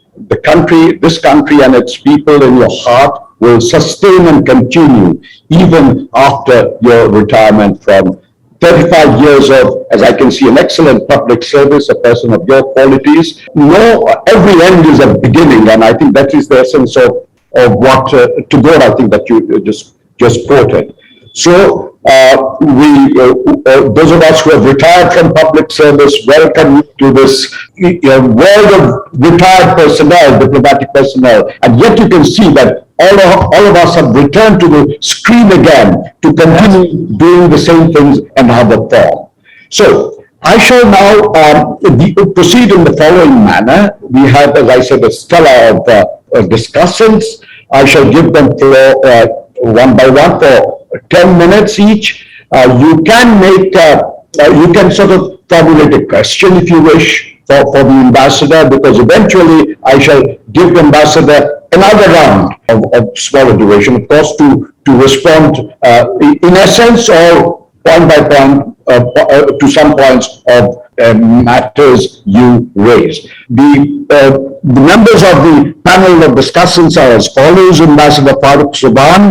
this country and its people in your heart will sustain and continue even after your retirement from 35 years of, as I can see, an excellent public service, a person of your qualities. No, every end is a beginning, and I think that is the essence of what Tagore, I think, that you just quoted. So those of us who have retired from public service welcome you to this world of retired personnel, diplomatic personnel, and yet you can see that all of us have returned to the screen again to continue doing the same things in another form. So I shall now proceed in the following manner. We have, as I said, a stellar of discussants. I shall give them floor one by one for 10 minutes each. You can sort of formulate a question if you wish for the ambassador, because eventually I shall give the ambassador another round of smaller duration, of course, to respond in essence or point by point to some points of matters you raised. The members of the panel of discussants are as follows: Ambassador Farooq Subhan,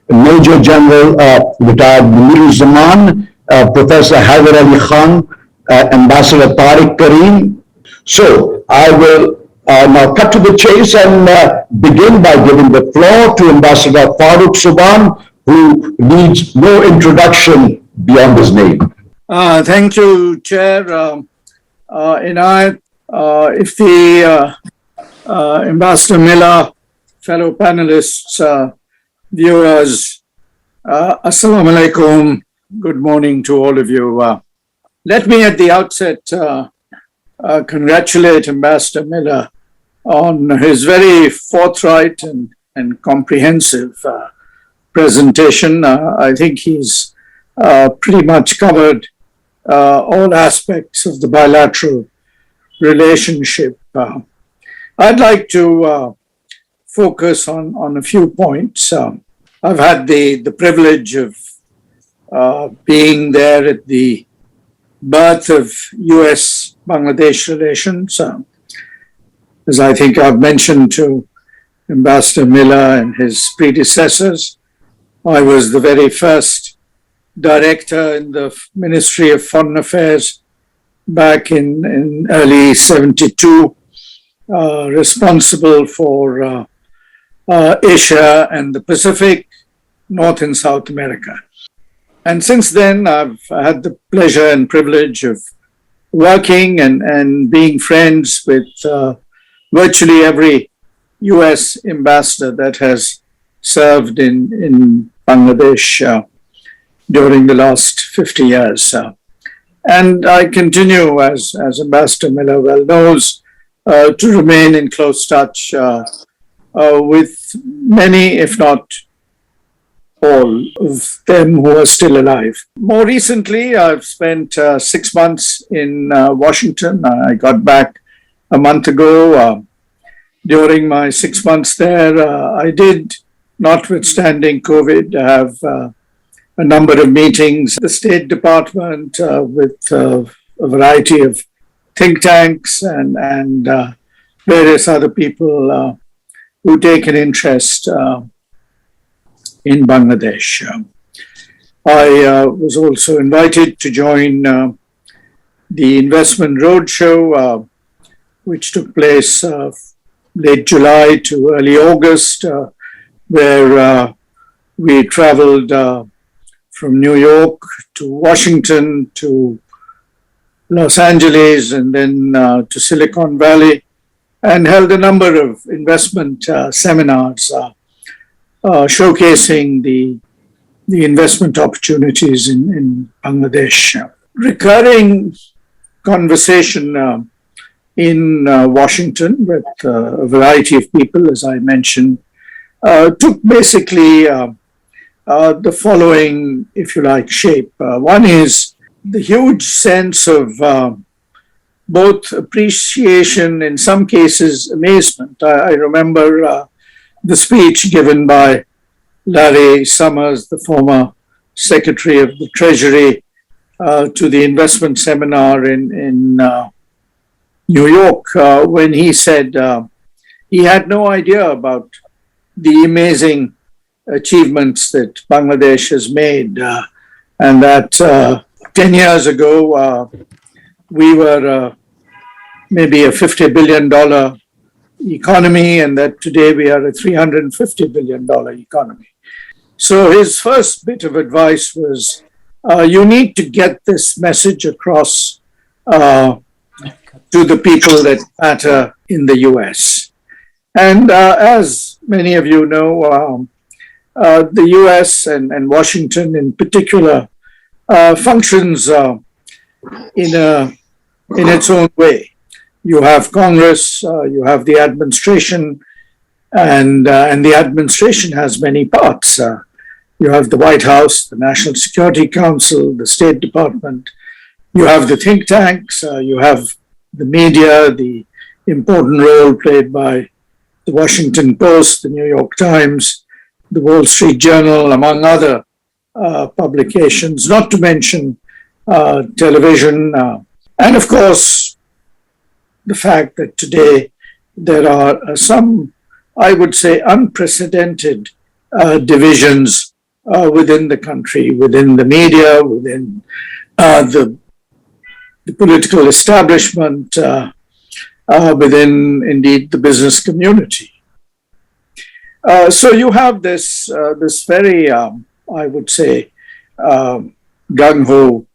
Major General retired Munir Zaman, Professor Haider Ali Khan, Ambassador Tariq Karim. So I will now cut to the chase and begin by giving the floor to Ambassador Farooq Subhan, who needs no introduction beyond his name.
Thank you, Chair. If the Ambassador Miller, fellow panelists, viewers, Assalamu alaikum, good morning to all of you. Let me at the outset congratulate Ambassador Miller on his very forthright and comprehensive presentation. I think he's pretty much covered all aspects of the bilateral relationship. I'd like to focus on a few points. I've had the privilege of being there at the birth of US-Bangladesh relations. As I think I've mentioned to Ambassador Miller and his predecessors, I was the very first director in the Ministry of Foreign Affairs back in early 72, responsible for Asia and the Pacific, North and South America. And since then, I've had the pleasure and privilege of working and being friends with virtually every US ambassador that has served in Bangladesh during the last 50 years. And I continue, as Ambassador Miller well knows, to remain in close touch with many, if not all of them who are still alive. More recently, I've spent 6 months in Washington. I got back a month ago. During my 6 months there, I did, notwithstanding COVID, have a number of meetings at the State Department with a variety of think tanks and various other people who take an interest in Bangladesh. I was also invited to join the Investment Roadshow, which took place late July to early August, where we traveled from New York to Washington to Los Angeles and then to Silicon Valley, and held a number of investment seminars showcasing the investment opportunities in Bangladesh. Recurring conversation in Washington with a variety of people, as I mentioned, took basically the following, if you like, shape. One is the huge sense of both appreciation, in some cases amazement. I remember the speech given by Larry Summers, the former Secretary of the Treasury, to the investment seminar in New York, when he said he had no idea about the amazing achievements that Bangladesh has made, and that 10 years ago we were maybe a $50 billion economy, and that today we are a $350 billion economy. So his first bit of advice was, you need to get this message across to the people that matter in the US. And as many of you know, the US and Washington in particular functions in its own way. You have Congress, you have the administration, and the administration has many parts. You have the White House, the National Security Council, the State Department. You have the think tanks, you have the media, the important role played by the Washington Post, the New York Times, the Wall Street Journal, among other publications, not to mention television, and of course, the fact that today there are some, I would say, unprecedented divisions within the country, within the media, within the political establishment, within indeed the business community. So you have this very, I would say, gung-ho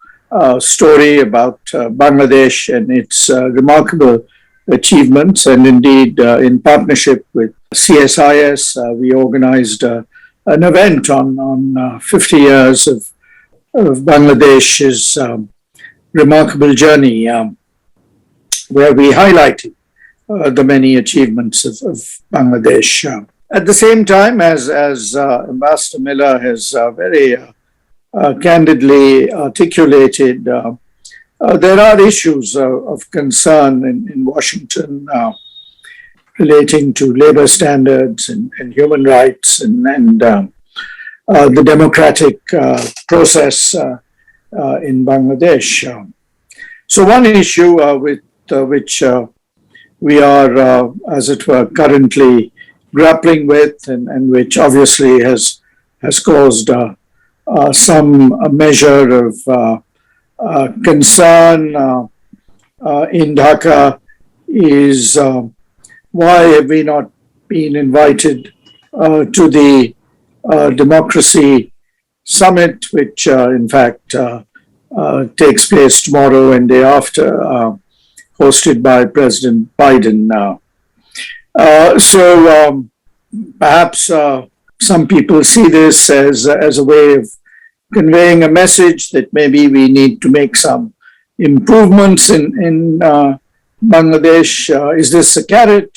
story about Bangladesh and its remarkable achievements. And indeed, in partnership with CSIS, we organized an event on 50 years of Bangladesh's remarkable journey, where we highlighted the many achievements of Bangladesh. At the same time, as Ambassador Miller has very candidly articulated, there are issues of concern in Washington relating to labor standards and human rights and the democratic process in Bangladesh. So one issue with which we are, as it were, currently grappling with, and which obviously has caused some measure of concern in Dhaka is why have we not been invited to the Democracy Summit, which in fact takes place tomorrow and day after, hosted by President Biden now. So perhaps some people see this as a way of conveying a message that maybe we need to make some improvements in Bangladesh. Is this a carrot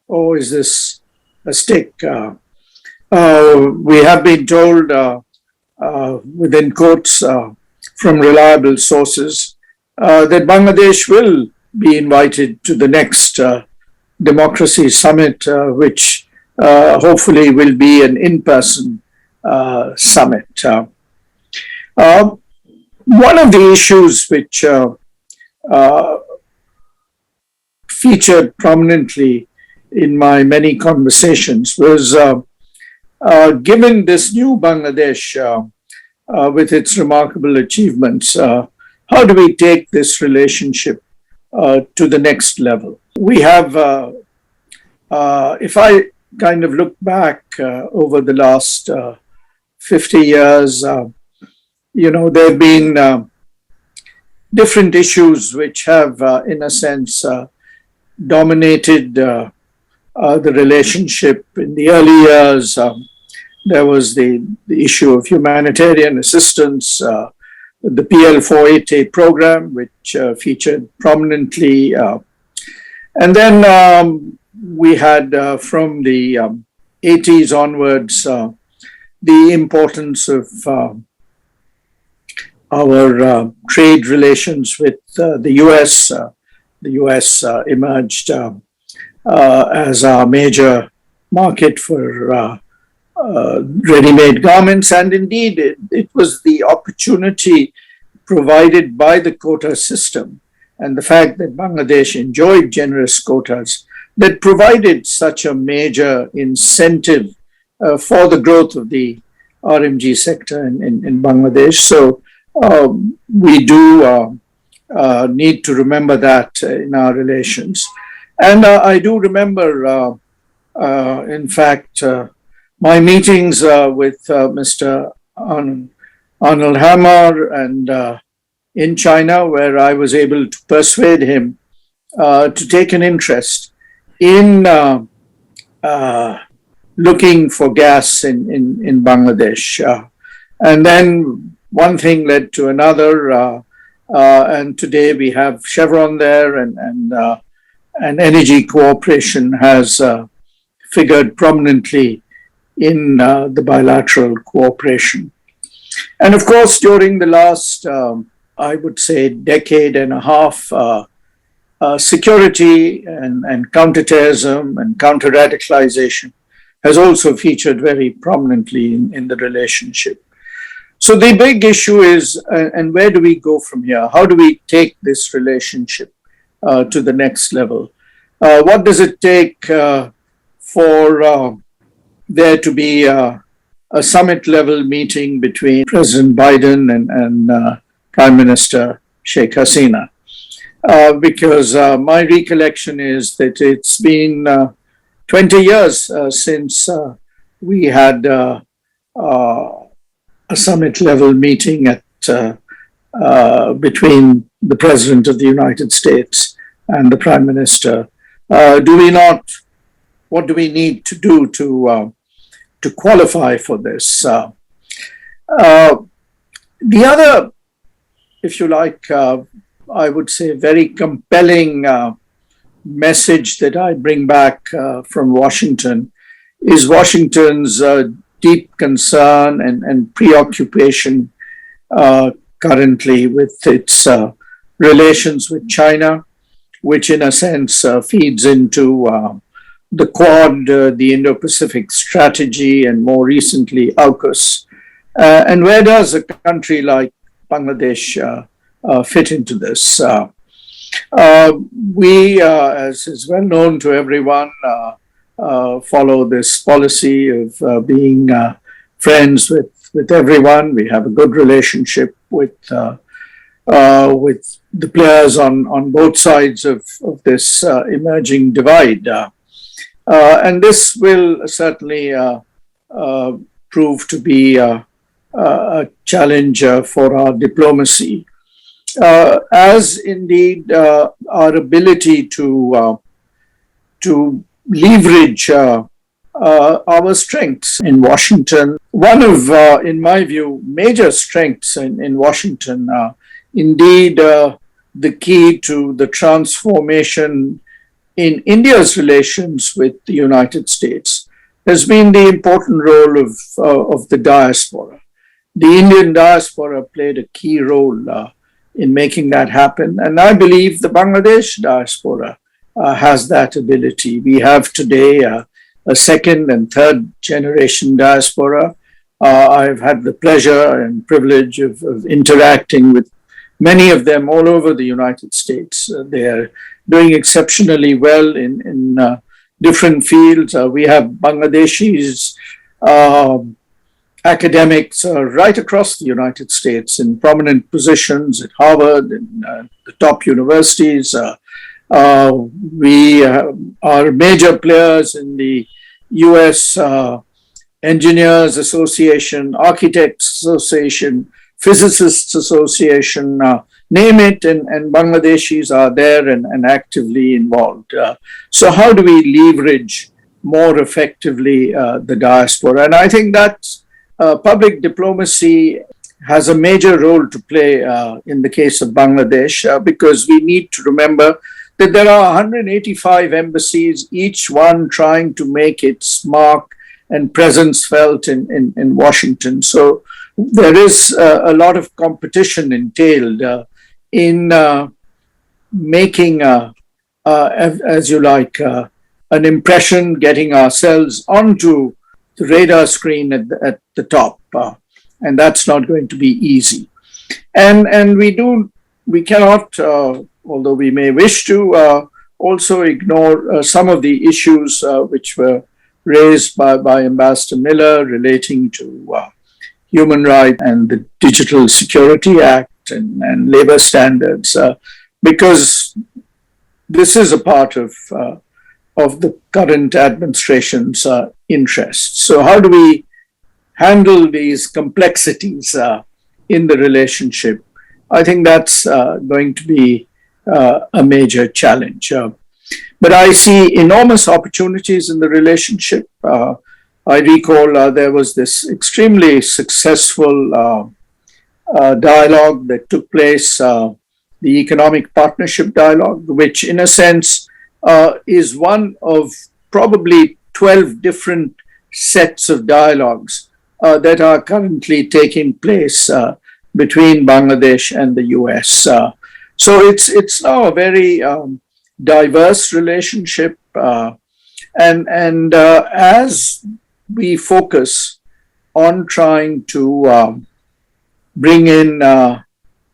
or is this a stick? We have been told, within quotes, from reliable sources, that Bangladesh will be invited to the next Democracy Summit, which hopefully will be an in-person summit. One of the issues which featured prominently in my many conversations was given this new Bangladesh with its remarkable achievements, how do we take this relationship to the next level? We have, if I kind of look back over the last 50 years, there have been different issues which have, in a sense, dominated the relationship. In the early years, there was the issue of humanitarian assistance, the PL-480 program, which featured prominently. And then we had, from the 80s onwards, the importance of our trade relations with the US. The US emerged as our major market for ready-made garments, and indeed it was the opportunity provided by the quota system and the fact that Bangladesh enjoyed generous quotas that provided such a major incentive for the growth of the RMG sector in Bangladesh. So we do need to remember that in our relations. And I do remember, in fact, my meetings with Mr. Arnold Hammer and in China, where I was able to persuade him to take an interest in looking for gas in Bangladesh. And then one thing led to another, and today we have Chevron there, and energy cooperation has figured prominently in the bilateral cooperation. And of course, during the last, I would say, decade and a half, security and counterterrorism and counter-radicalization has also featured very prominently in the relationship. So the big issue is, and where do we go from here? How do we take this relationship to the next level? What does it take for there to be a summit-level meeting between President Biden and Prime Minister Sheikh Hasina? Because my recollection is that it's been 20 years since we had a summit-level meeting between the President of the United States and the Prime Minister. What do we need to do to qualify for this? The other, if you like, I would say very compelling message that I bring back from Washington is Washington's deep concern and preoccupation currently with its relations with China, which in a sense feeds into the Quad, the Indo-Pacific Strategy, and more recently AUKUS. And where does a country like Bangladesh fit into this? We, as is well known to everyone, follow this policy of being friends with everyone. We have a good relationship with with the players on both sides of this emerging divide. And this will certainly prove to be a challenge for our diplomacy, as indeed our ability to leverage our strengths in Washington. One of, in my view, major strengths in Washington, indeed the key to the transformation in India's relations with the United States, has been the important role of the diaspora. The Indian diaspora played a key role in making that happen. And I believe the Bangladesh diaspora has that ability. We have today a second and third generation diaspora. I've had the pleasure and privilege of interacting with many of them all over the United States. They are doing exceptionally well in different fields. We have Bangladeshis, academics right across the United States in prominent positions at Harvard and the top universities. We are major players in the US Engineers Association, Architects Association, Physicists Association, name it, and Bangladeshis are there and actively involved. So how do we leverage more effectively the diaspora? And I think that public diplomacy has a major role to play in the case of Bangladesh, because we need to remember that there are 185 embassies, each one trying to make its mark and presence felt in Washington. So there is a lot of competition entailed in making, as you like, an impression, getting ourselves onto the radar screen at the top. And that's not going to be easy. And we cannot, although we may wish to, also ignore some of the issues which were raised by Ambassador Miller relating to human rights and the Digital Security Act and labor standards, because this is a part of the current administration's interests. So how do we handle these complexities in the relationship? I think that's going to be a major challenge. But I see enormous opportunities in the relationship. I recall there was this extremely successful dialogue that took place, the Economic Partnership Dialogue, which in a sense is one of probably 12 different sets of dialogues that are currently taking place between Bangladesh and the US. So it's now a very diverse relationship, and as we focus on trying to bring in,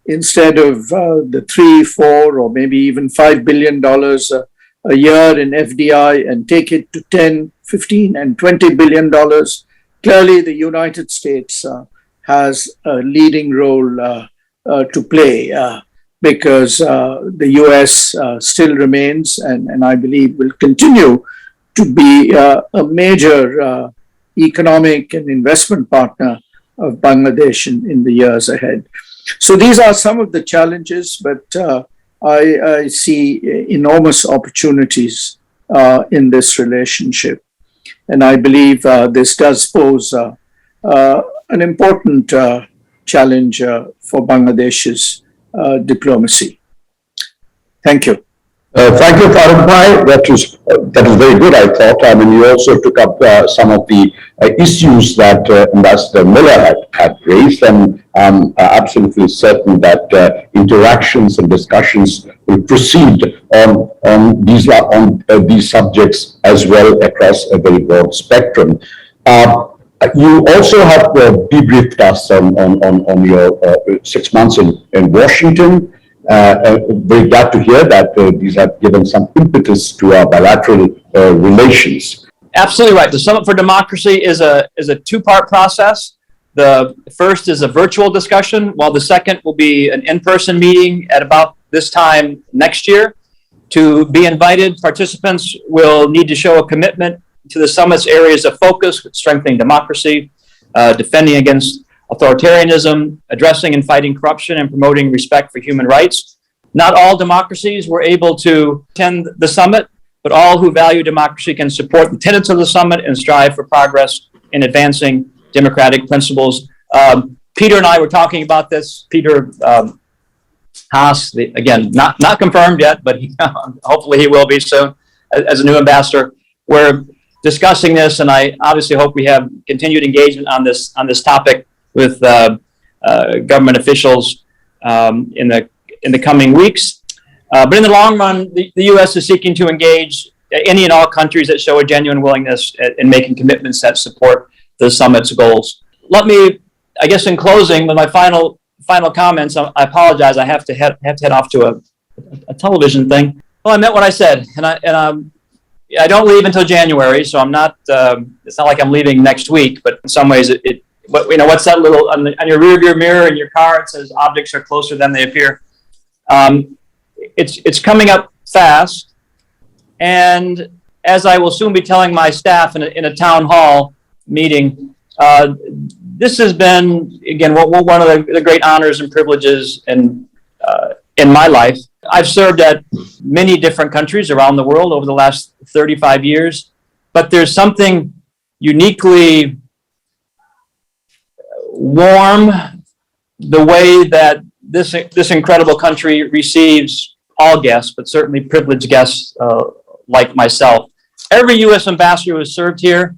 instead of the $3, $4, or maybe even $5 billion a year in FDI and take it to 10, 15, and $20 billion, clearly the United States has a leading role to play, because the US still remains, and I believe will continue to be a major economic and investment partner of Bangladesh in the years ahead. So these are some of the challenges, but I see enormous opportunities in this relationship. And I believe this does pose an important challenge for Bangladesh's diplomacy. Thank you.
Thank you, Farooq Bhai. That was very good, I thought. I mean, you also took up some of the issues that Ambassador Miller had raised, and I'm absolutely certain that interactions and discussions will proceed on these subjects as well across a very broad spectrum. You also have debriefed us on your 6 months in Washington. Very glad to hear that these have given some impetus to our bilateral relations.
Absolutely right. The Summit for Democracy is a two-part process. The first is a virtual discussion, while the second will be an in-person meeting at about this time next year. To be invited, participants will need to show a commitment to the summit's areas of focus, strengthening democracy, defending against authoritarianism, addressing and fighting corruption, and promoting respect for human rights. Not all democracies were able to attend the summit, but all who value democracy can support the tenets of the summit and strive for progress in advancing democratic principles. Peter and I were talking about this. Peter Haas, again, not confirmed yet, but hopefully he will be soon as a new ambassador. We're discussing this, and I obviously hope we have continued engagement on this topic with government officials in the coming weeks. But in the long run, the U.S. is seeking to engage any and all countries that show a genuine willingness in making commitments that support the summit's goals. Let me, I guess, in closing, with my final comments, I apologize. I have to head off to a television thing. Well, I meant what I said, and I don't leave until January, so I'm not. It's not like I'm leaving next week, but in some ways, But what's that little on your rearview mirror in your car? It says objects are closer than they appear. It's coming up fast, and as I will soon be telling my staff in a town hall meeting, this has been again one of the great honors and privileges in my life. I've served at many different countries around the world over the last 35 years, but there's something uniquely warm the way that this incredible country receives all guests, but certainly privileged guests like myself. Every U.S. ambassador who has served here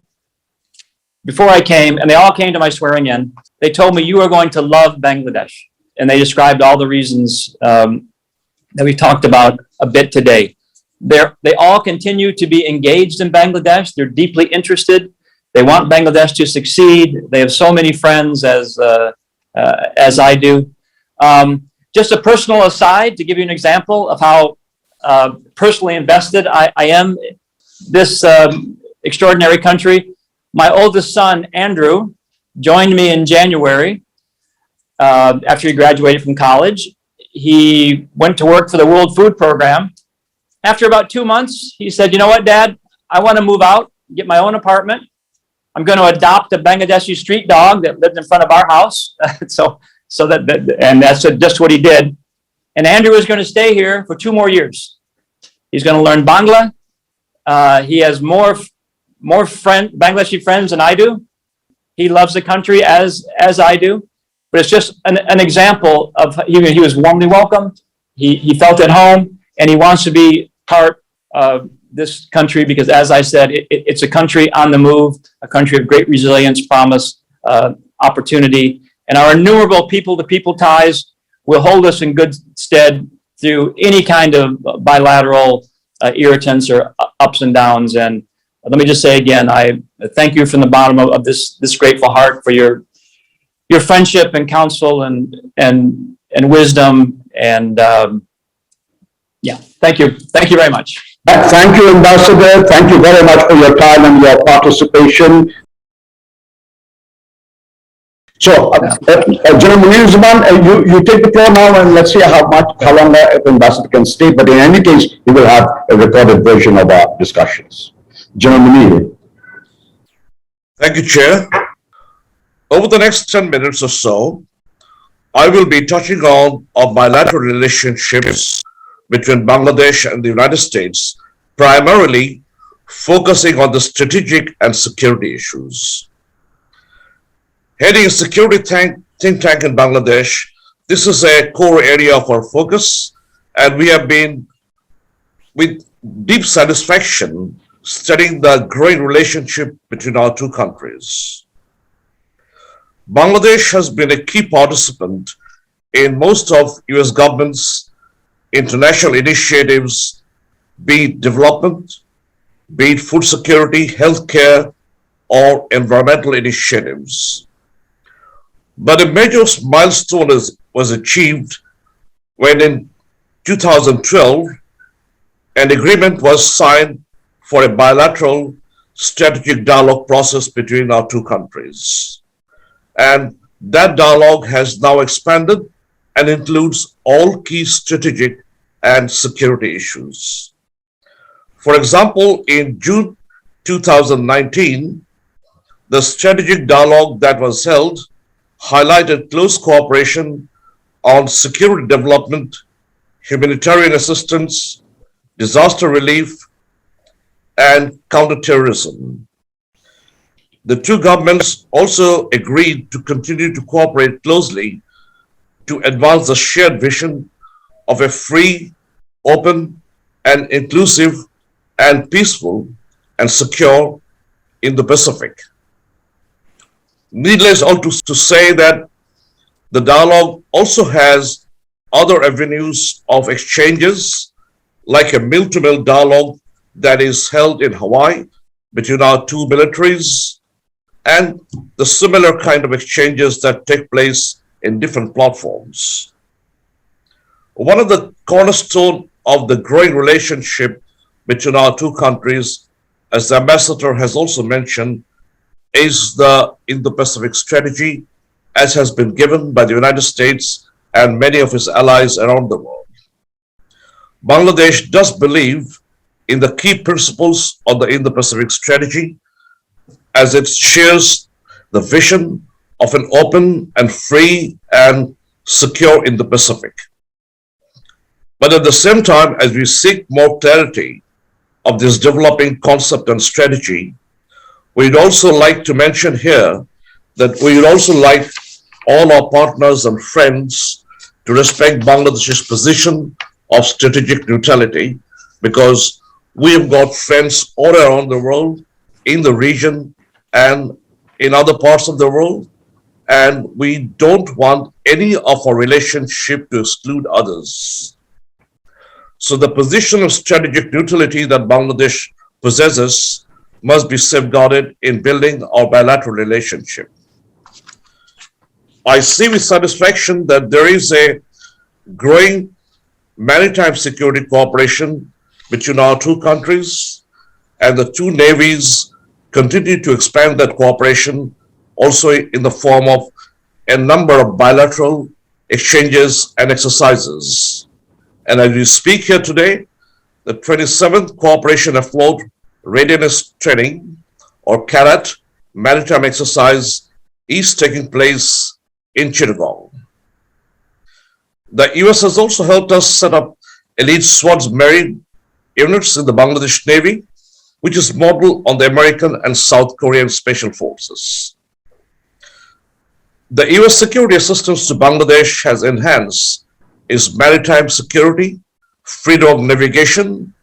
before I came, and they all came to my swearing in, they told me, you are going to love Bangladesh. And they described all the reasons that we talked about a bit today. They all continue to be engaged in Bangladesh. They're deeply interested. They want Bangladesh to succeed. They have so many friends as I do. Just a personal aside to give you an example of how personally invested I am in this extraordinary country. My oldest son, Andrew, joined me in January after he graduated from college. He went to work for the World Food Program. After about 2 months, he said, you know what, Dad, I want to move out, get my own apartment. I'm going to adopt a Bangladeshi street dog that lived in front of our house. And that's just what he did. And Andrew is going to stay here for 2 more years. He's going to learn Bangla. He has more Bangladeshi friends than I do. He loves the country as I do. But it's just an example of he was warmly welcomed. He felt at home, and he wants to be part of this country because, as I said, it's a country on the move, a country of great resilience, promise, opportunity, and our innumerable people-to-people ties will hold us in good stead through any kind of bilateral irritants or ups and downs. And let me just say again, I thank you from the bottom of this grateful heart for your friendship and counsel and wisdom. And thank you very much.
Thank you, Ambassador. Thank you very much for your time and your participation. So, General Munir, you take the floor now, and let's see how long the Ambassador can stay. But in any case, we will have a recorded version of our discussions. General Munir.
Thank you, Chair. Over the next 10 minutes or so, I will be touching on bilateral relationships between Bangladesh and the United States, primarily focusing on the strategic and security issues. Heading a security think tank in Bangladesh, this is a core area of our focus, and we have been, with deep satisfaction, studying the growing relationship between our two countries. Bangladesh has been a key participant in most of U.S. government's international initiatives, be it development, be it food security, healthcare, or environmental initiatives. But a major milestone was achieved when in 2012, an agreement was signed for a bilateral strategic dialogue process between our two countries. and that dialogue has now expanded and includes all key strategic and security issues. For example, in June 2019, the strategic dialogue that was held highlighted close cooperation on security development, humanitarian assistance, disaster relief, and counterterrorism. The two governments also agreed to continue to cooperate closely to advance the shared vision of a free, open, and inclusive and peaceful and secure Indo-Pacific. Needless to say that the dialogue also has other avenues of exchanges, like a mill-to-mill dialogue that is held in Hawaii between our two militaries, and the similar kind of exchanges that take place in different platforms. One of the cornerstones of the growing relationship between our two countries, as the ambassador has also mentioned, is the Indo-Pacific Strategy, as has been given by the United States and many of its allies around the world. Bangladesh does believe in the key principles of the Indo-Pacific Strategy, as it shares the vision of an open and free and secure Indo-Pacific. But at the same time, as we seek more clarity of this developing concept and strategy, we'd also like to mention here that we would also like all our partners and friends to respect Bangladesh's position of strategic neutrality, because we have got friends all around the world, in the region and in other parts of the world, and we don't want any of our relationship to exclude others. So the position of strategic neutrality that Bangladesh possesses must be safeguarded in building our bilateral relationship. I see with satisfaction that there is a growing maritime security cooperation between our two countries, and the two navies continue to expand that cooperation also in the form of a number of bilateral exchanges and exercises. And as we speak here today, the 27th Cooperation Afloat Readiness Training, or CARAT, maritime exercise is taking place in Chittagong. The US has also helped us set up elite SWAT marine units in the Bangladesh Navy, which is modeled on the American and South Korean Special Forces. The US security assistance to Bangladesh has enhanced its maritime security, freedom of navigation,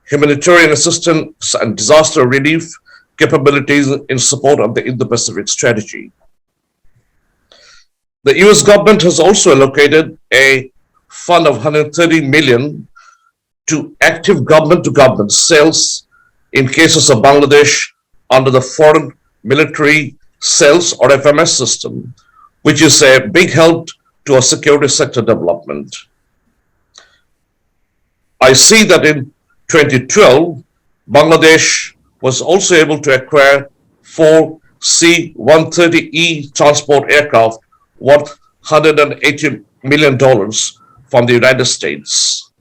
humanitarian assistance, and disaster relief capabilities in support of the Indo-Pacific Strategy. The US government has also allocated a fund of $130 million to active government-to-government sales in cases of Bangladesh under the Foreign Military Sales, or FMS system, which is a big help to our security sector development. I see that in 2012, Bangladesh was also able to acquire 4 C-130E transport aircraft worth $180 million from the United States.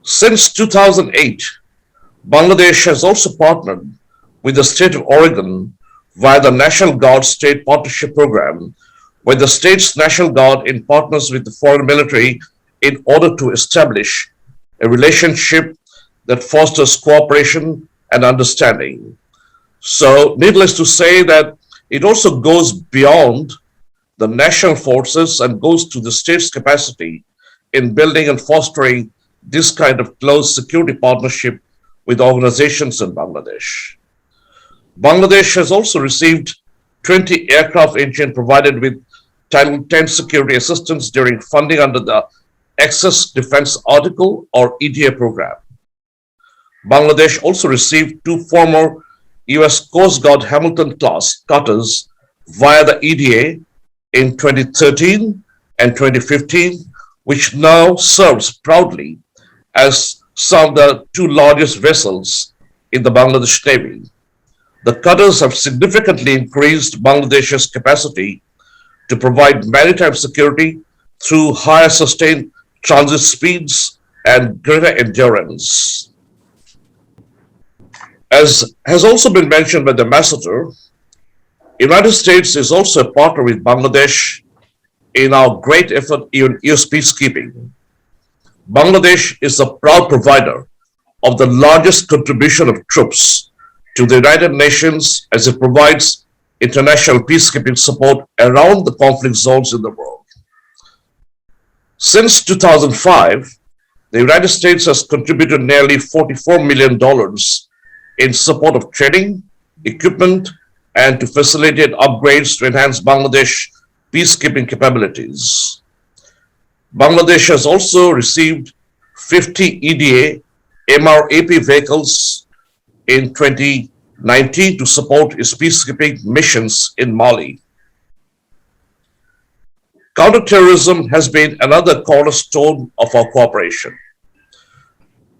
Since 2008, Bangladesh has also partnered with the state of Oregon via the National Guard State Partnership Program, where the state's National Guard in partners with the foreign military in order to establish a relationship that fosters cooperation and understanding. So, needless to say that it also goes beyond the national forces and goes to the state's capacity in building and fostering this kind of close security partnership with organizations in Bangladesh. Bangladesh has also received 20 aircraft engine provided with Title 10 security assistance during funding under the Excess Defense Article, or EDA program. Bangladesh also received 2 former US Coast Guard Hamilton class cutters via the EDA in 2013 and 2015, which now serves proudly as some of the 2 largest vessels in the Bangladesh Navy. The cutters have significantly increased Bangladesh's capacity to provide maritime security through higher sustained transit speeds and greater endurance. As has also been mentioned by the ambassador, United States is also a partner with Bangladesh in our great effort in US peacekeeping. Bangladesh is a proud provider of the largest contribution of troops to the United Nations as it provides international peacekeeping support around the conflict zones in the world. Since 2005, the United States has contributed nearly $44 million in support of training, equipment, and to facilitate upgrades to enhance Bangladesh peacekeeping capabilities. Bangladesh has also received 50 EDA MRAP vehicles in 2019 to support its peacekeeping missions in Mali. Counterterrorism has been another cornerstone of our cooperation.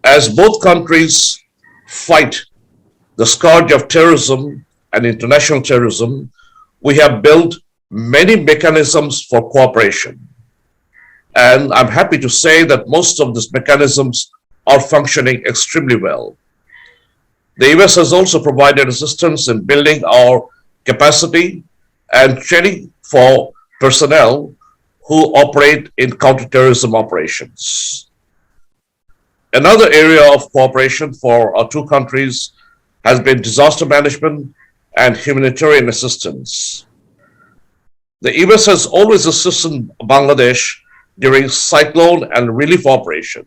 As both countries fight the scourge of terrorism and international terrorism, we have built many mechanisms for cooperation. And I'm happy to say that most of these mechanisms are functioning extremely well. The US has also provided assistance in building our capacity and training for personnel who operate in counterterrorism operations. Another area of cooperation for our two countries has been disaster management and humanitarian assistance. The US has always assisted Bangladesh during cyclone and relief operation.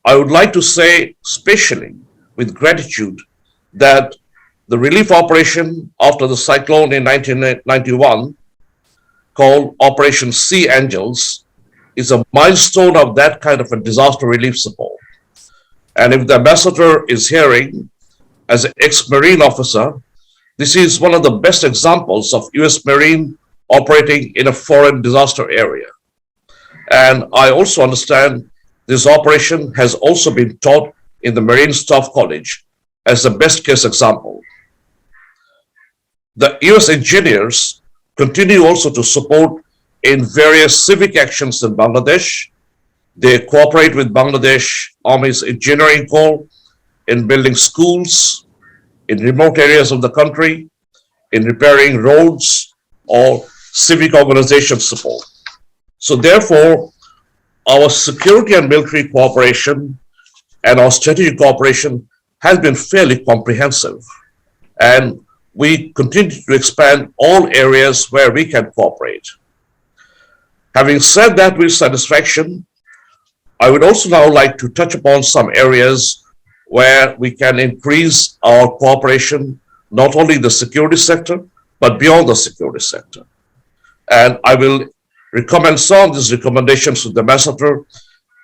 I would like to say, especially with gratitude, that the relief operation after the cyclone in 1991, called Operation Sea Angels, is a milestone of that kind of a disaster relief support. And if the ambassador is hearing, as an ex-Marine officer, this is one of the best examples of US Marine operating in a foreign disaster area. And I also understand this operation has also been taught in the Marine Staff College as the best case example. The US engineers continue also to support in various civic actions in Bangladesh. They cooperate with Bangladesh Army's Engineering Corps in building schools in remote areas of the country, in repairing roads, or civic organization support. So therefore, our security and military cooperation and our strategic cooperation has been fairly comprehensive. And we continue to expand all areas where we can cooperate. Having said that with satisfaction, I would also now like to touch upon some areas where we can increase our cooperation, not only in the security sector, but beyond the security sector. And I will recommend some of these recommendations to the ambassador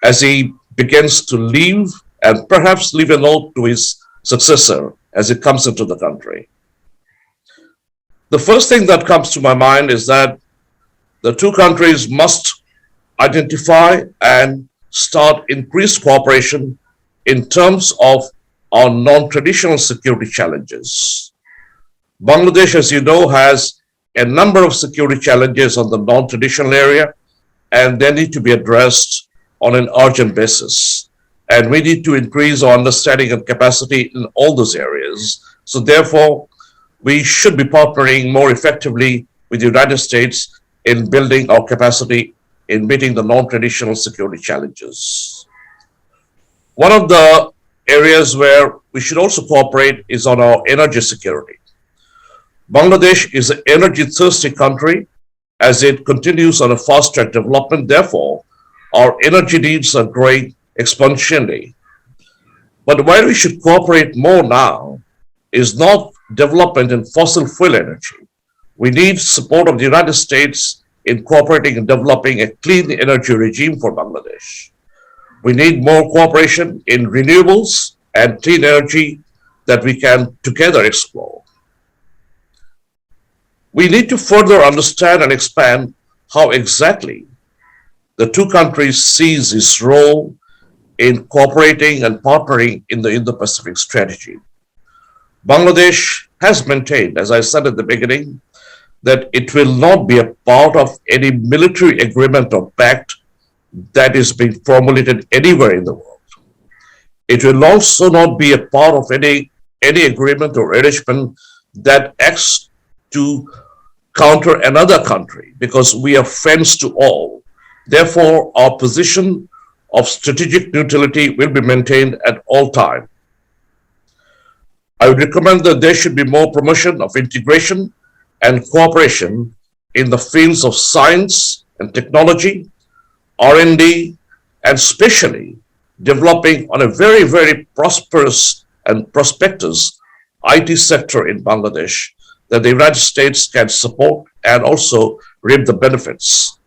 as he begins to leave and perhaps leave a note to his successor as he comes into the country. The first thing that comes to my mind is that the two countries must identify and start increased cooperation in terms of our non-traditional security challenges. Bangladesh, as you know, has a number of security challenges on the non-traditional area, and they need to be addressed on an urgent basis. And we need to increase our understanding and capacity in all those areas. So therefore, we should be partnering more effectively with the United States in building our capacity in meeting the non-traditional security challenges. One of the areas where we should also cooperate is on our energy security. Bangladesh is an energy-thirsty country as it continues on a fast-track development. Therefore, our energy needs are growing exponentially. But why we should cooperate more now is not development in fossil fuel energy. We need support of the United States in cooperating and developing a clean energy regime for Bangladesh. We need more cooperation in renewables and clean energy that we can together explore. We need to further understand and expand how exactly the two countries sees its role in cooperating and partnering in the Indo-Pacific Strategy. Bangladesh has maintained, as I said at the beginning, that it will not be a part of any military agreement or pact that is being formulated anywhere in the world. It will also not be a part of any agreement or arrangement that acts to counter another country, because we are friends to all. Therefore, our position of strategic neutrality will be maintained at all times. I would recommend that there should be more promotion of integration and cooperation in the fields of science and technology, R&D, and especially developing on a very, very prosperous and prospectus IT sector in Bangladesh that the United States can support and also reap the benefits.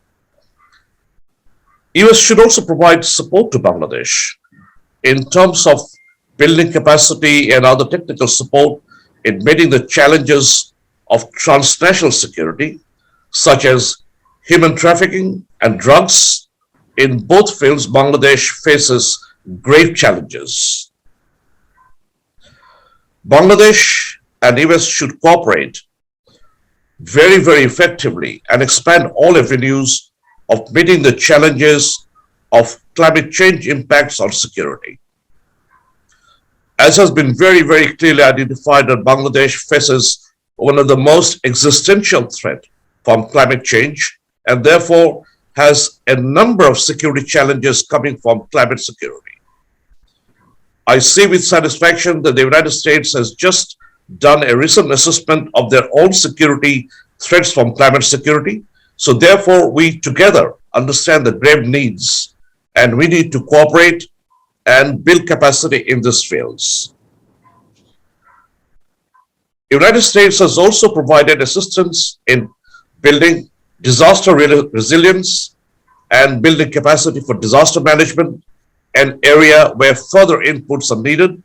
US should also provide support to Bangladesh in terms of building capacity and other technical support in meeting the challenges of transnational security, such as human trafficking and drugs. In both fields, Bangladesh faces grave challenges. Bangladesh and US should cooperate very, very effectively and expand all avenues of meeting the challenges of climate change impacts on security. As has been very, very clearly identified, that Bangladesh faces one of the most existential threats from climate change, and therefore has a number of security challenges coming from climate security. I see with satisfaction that the United States has just done a recent assessment of their own security threats from climate security. So therefore, we together understand the grave needs, and we need to cooperate and build capacity in these fields. The United States has also provided assistance in building disaster resilience and building capacity for disaster management, an area where further inputs are needed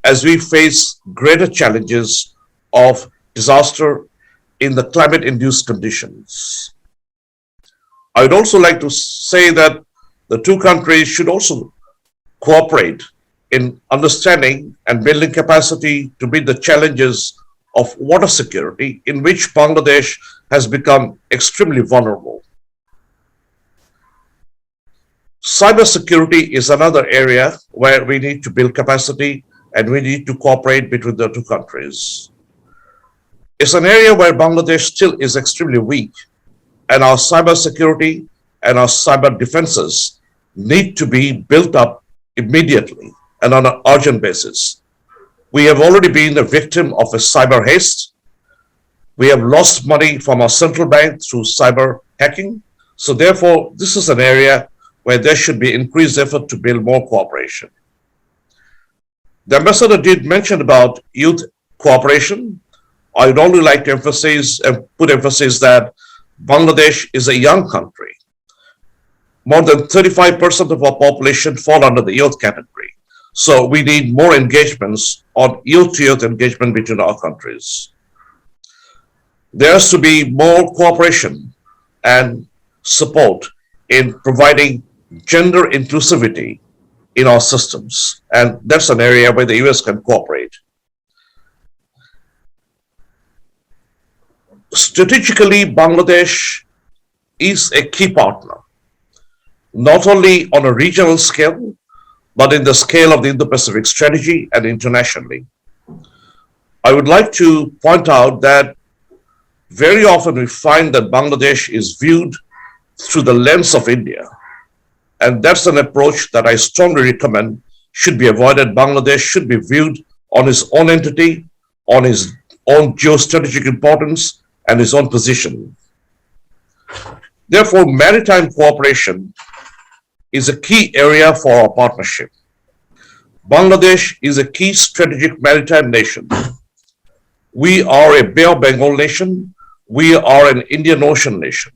as we face greater challenges of disaster in the climate-induced conditions. I would also like to say that the two countries should also cooperate in understanding and building capacity to meet the challenges of water security, in which Bangladesh has become extremely vulnerable. Cybersecurity is another area where we need to build capacity and we need to cooperate between the two countries. It's an area where Bangladesh still is extremely weak, and our cybersecurity and our cyber defenses need to be built up immediately and on an urgent basis. We have already been a victim of a cyber haste. We have lost money from our central bank through cyber hacking. So therefore, this is an area where there should be increased effort to build more cooperation. The ambassador did mention about youth cooperation. I would only like to emphasize and put emphasis that Bangladesh is a young country. More than 35% of our population fall under the youth category. So we need more engagements on youth-to-youth engagement between our countries. There has to be more cooperation and support in providing gender inclusivity in our systems. And that's an area where the US can cooperate. Strategically, Bangladesh is a key partner, not only on a regional scale, but in the scale of the Indo-Pacific Strategy and internationally. I would like to point out that very often we find that Bangladesh is viewed through the lens of India. And that's an approach that I strongly recommend should be avoided. Bangladesh should be viewed on its own entity, on its own geostrategic importance, and its own position. Therefore, maritime cooperation is a key area for our partnership. Bangladesh is a key strategic maritime nation. We are a Bay of Bengal nation. We are an Indian Ocean nation.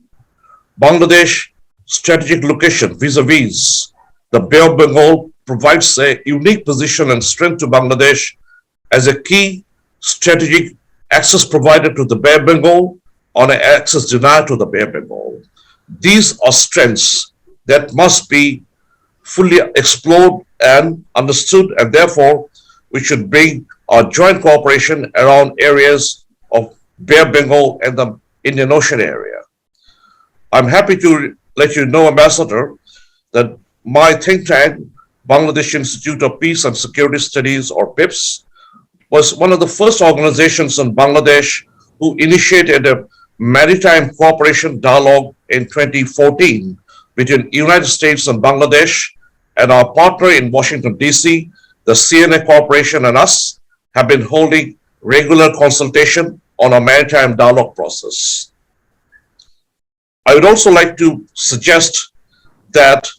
Bangladesh strategic location vis-a-vis the Bay of Bengal provides a unique position and strength to Bangladesh as a key strategic access provider to the Bay of Bengal on an access denier to the Bay of Bengal. These are strengths that must be fully explored and understood, and therefore we should bring our joint cooperation around areas of Bay of Bengal and the Indian Ocean area. I'm happy to let you know, Ambassador, that my think tank, Bangladesh Institute of Peace and Security Studies, or PIPS, was one of the first organizations in Bangladesh who initiated a maritime cooperation dialogue in 2014 between United States and Bangladesh, and our partner in Washington, D.C., the CNA Corporation, and us have been holding regular consultation on our maritime dialogue process. I would also like to suggest that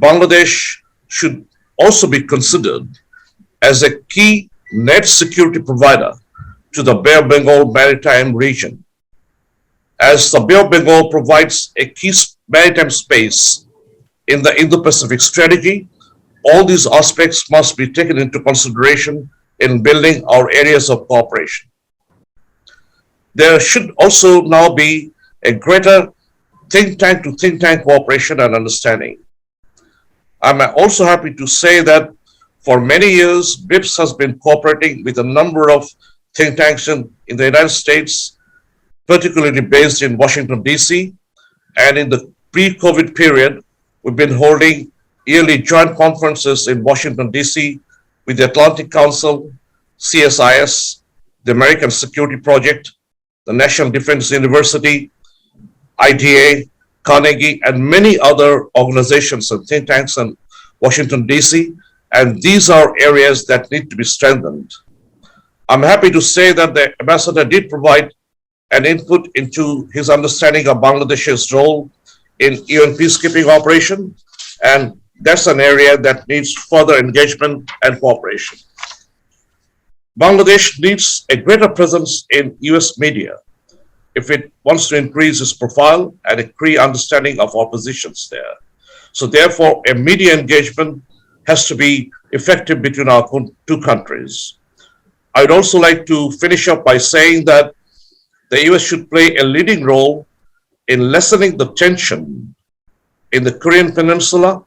Bangladesh should also be considered as a key net security provider to the Bay of Bengal maritime region. As the Bay of Bengal provides a key maritime space in the Indo-Pacific Strategy, all these aspects must be taken into consideration in building our areas of cooperation. There should also now be a greater think tank to think tank cooperation and understanding. I'm also happy to say that for many years, BIPS has been cooperating with a number of think tanks in the United States, particularly based in Washington, D.C. And in the pre-COVID period, we've been holding yearly joint conferences in Washington, D.C. with the Atlantic Council, CSIS, the American Security Project, the National Defense University, IDA, Carnegie, and many other organizations and think tanks in Washington, D.C., and these are areas that need to be strengthened. I'm happy to say that the ambassador did provide an input into his understanding of Bangladesh's role in UN peacekeeping operation, and that's an area that needs further engagement and cooperation. Bangladesh needs a greater presence in US media if it wants to increase its profile and a clear understanding of our positions there. So therefore, a media engagement has to be effective between our two countries. I'd also like to finish up by saying that the US should play a leading role in lessening the tension in the Korean Peninsula,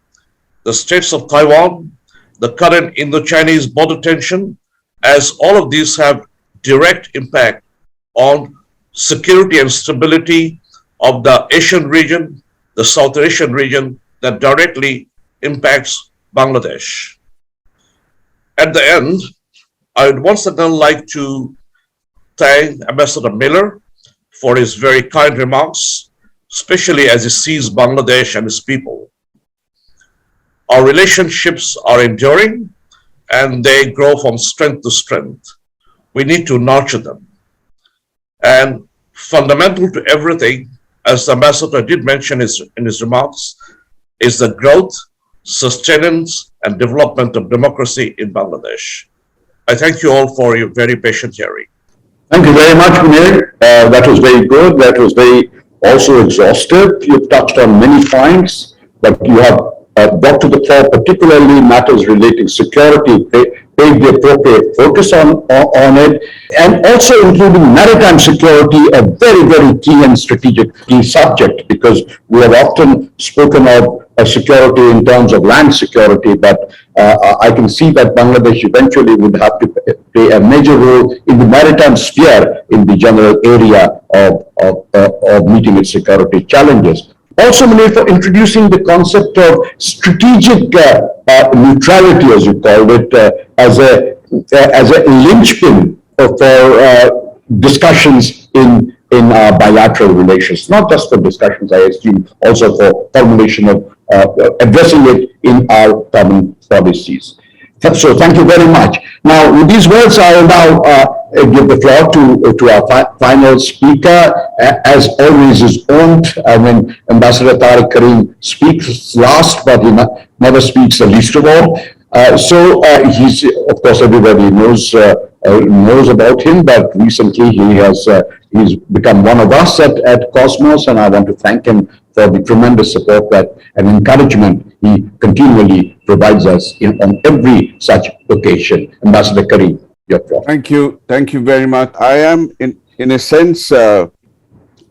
the states of Taiwan, the current Indo-Chinese border tension, as all of these have direct impact on security and stability of the Asian region, the South Asian region, that directly impacts Bangladesh. At the end, I would once again like to thank Ambassador Miller for his very kind remarks, especially as he sees Bangladesh and its people. Our relationships are enduring and they grow from strength to strength. We need to nurture them. And fundamental to everything, as the ambassador did mention in his remarks, is the growth, sustenance, and development of democracy in Bangladesh. I thank you all for your very patient hearing.
Thank you very much, Munir. That was very good. That was very also exhaustive. You've touched on many points, but you have brought to the fore particularly matters relating security, paid the appropriate focus on it, and also including maritime security, a very, very key and strategic key subject, because we have often spoken of security in terms of land security, but I can see that Bangladesh eventually would have to play a major role in the maritime sphere in the general area of meeting its security challenges. Also, Munir, for introducing the concept of strategic neutrality, as you called it, as a linchpin for discussions in our bilateral relations, not just for discussions, I assume, also for formulation of addressing it in our common policies. So thank you very much. Now, with these words, I will now give the floor to our final speaker. As always is owned, I mean, Ambassador Tariq Karim speaks last, but he never speaks the least of all. So he's, of course, everybody knows about him, but recently he's become one of us at Cosmos, and I want to thank him for the tremendous support and encouragement he continually provides us on every such occasion. Ambassador Karim, your floor.
Thank you very much. I am in a sense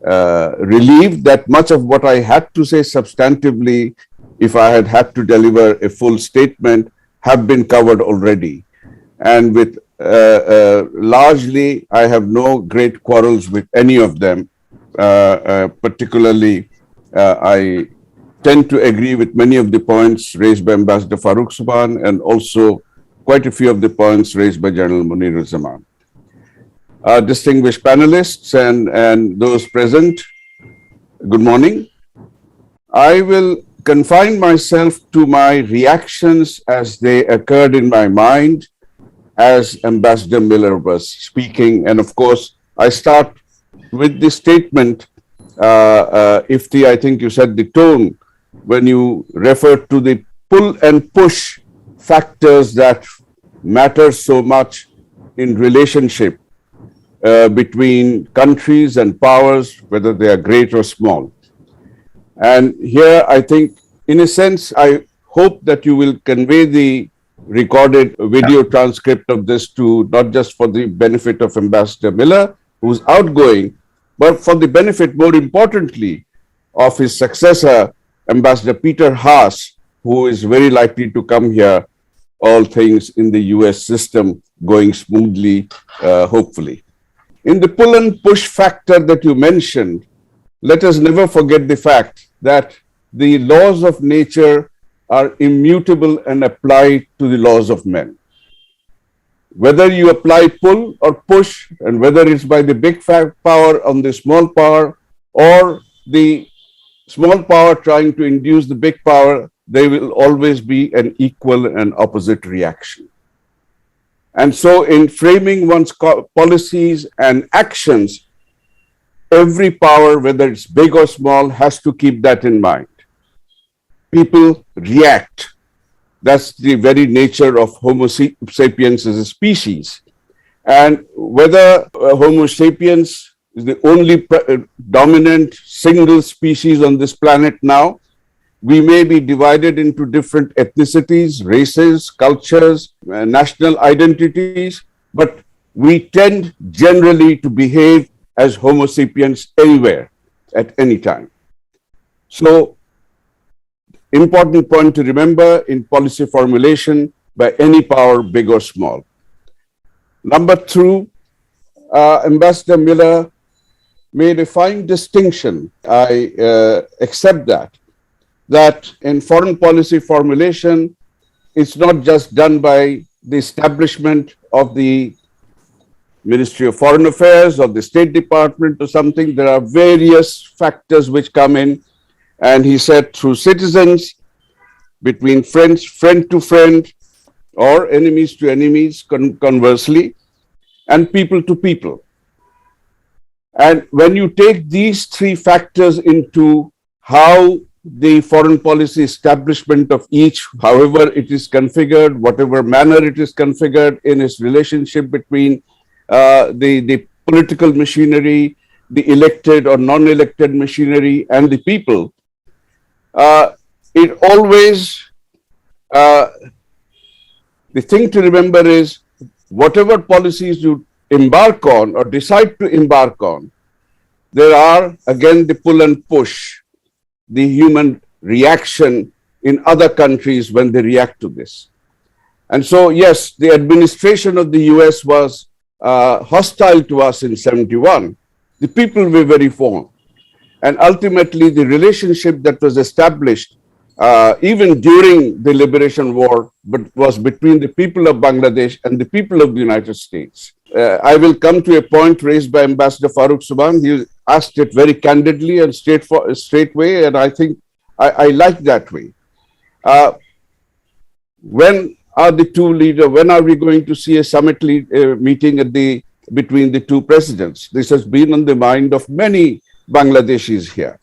relieved that much of what I had to say substantively, if I had to deliver a full statement, have been covered already. And with largely, I have no great quarrels with any of them. Particularly, I tend to agree with many of the points raised by Ambassador Farooq Subhan and also quite a few of the points raised by General Munir Zaman. Distinguished panelists and those present, good morning. I will confine myself to my reactions as they occurred in my mind as Ambassador Miller was speaking. And of course, I start with the statement, Ifti, I think you set the tone when you referred to the pull and push factors that matter so much in relationship between countries and powers, whether they are great or small. And here, I think, in a sense, I hope that you will convey the recorded video transcript of this to not just for the benefit of Ambassador Miller, who's outgoing, but for the benefit, more importantly, of his successor, Ambassador Peter Haas, who is very likely to come here, all things in the US system going smoothly, hopefully. In the pull and push factor that you mentioned, let us never forget the fact that the laws of nature are immutable and apply to the laws of men. Whether you apply pull or push, and whether it's by the big power on the small power, or the small power trying to induce the big power, there will always be an equal and opposite reaction. And so in framing one's policies and actions, every power, whether it's big or small, has to keep that in mind. People react. That's the very nature of Homo sapiens as a species. And whether Homo sapiens is the only dominant single species on this planet now, we may be divided into different ethnicities, races, cultures, national identities, but we tend generally to behave as Homo sapiens anywhere, at any time. So, important point to remember in policy formulation by any power, big or small. Number two, Ambassador Miller made a fine distinction. I accept that in foreign policy formulation, it's not just done by the establishment of the Ministry of Foreign Affairs or the State Department or something. There are various factors which come in. And he said through citizens, between friends, friend to friend, or enemies to enemies, conversely, and people to people. And when you take these three factors into how the foreign policy establishment of each, however it is configured, whatever manner it is configured in its relationship between the political machinery, the elected or non-elected machinery, and the people, it always, the thing to remember is whatever policies you embark on or decide to embark on, there are again the pull and push, the human reaction in other countries when they react to this. And so, yes, the administration of the US was hostile to us in 71. The people were very warm. And ultimately, the relationship that was established even during the Liberation War, but was between the people of Bangladesh and the people of the United States. I will come to a point raised by Ambassador Farooq Subhan. He asked it very candidly and straight way, and I think I like that way. When are the two leaders? When are we going to see a summit meeting at between the two presidents? This has been on the mind of many Bangladeshis here,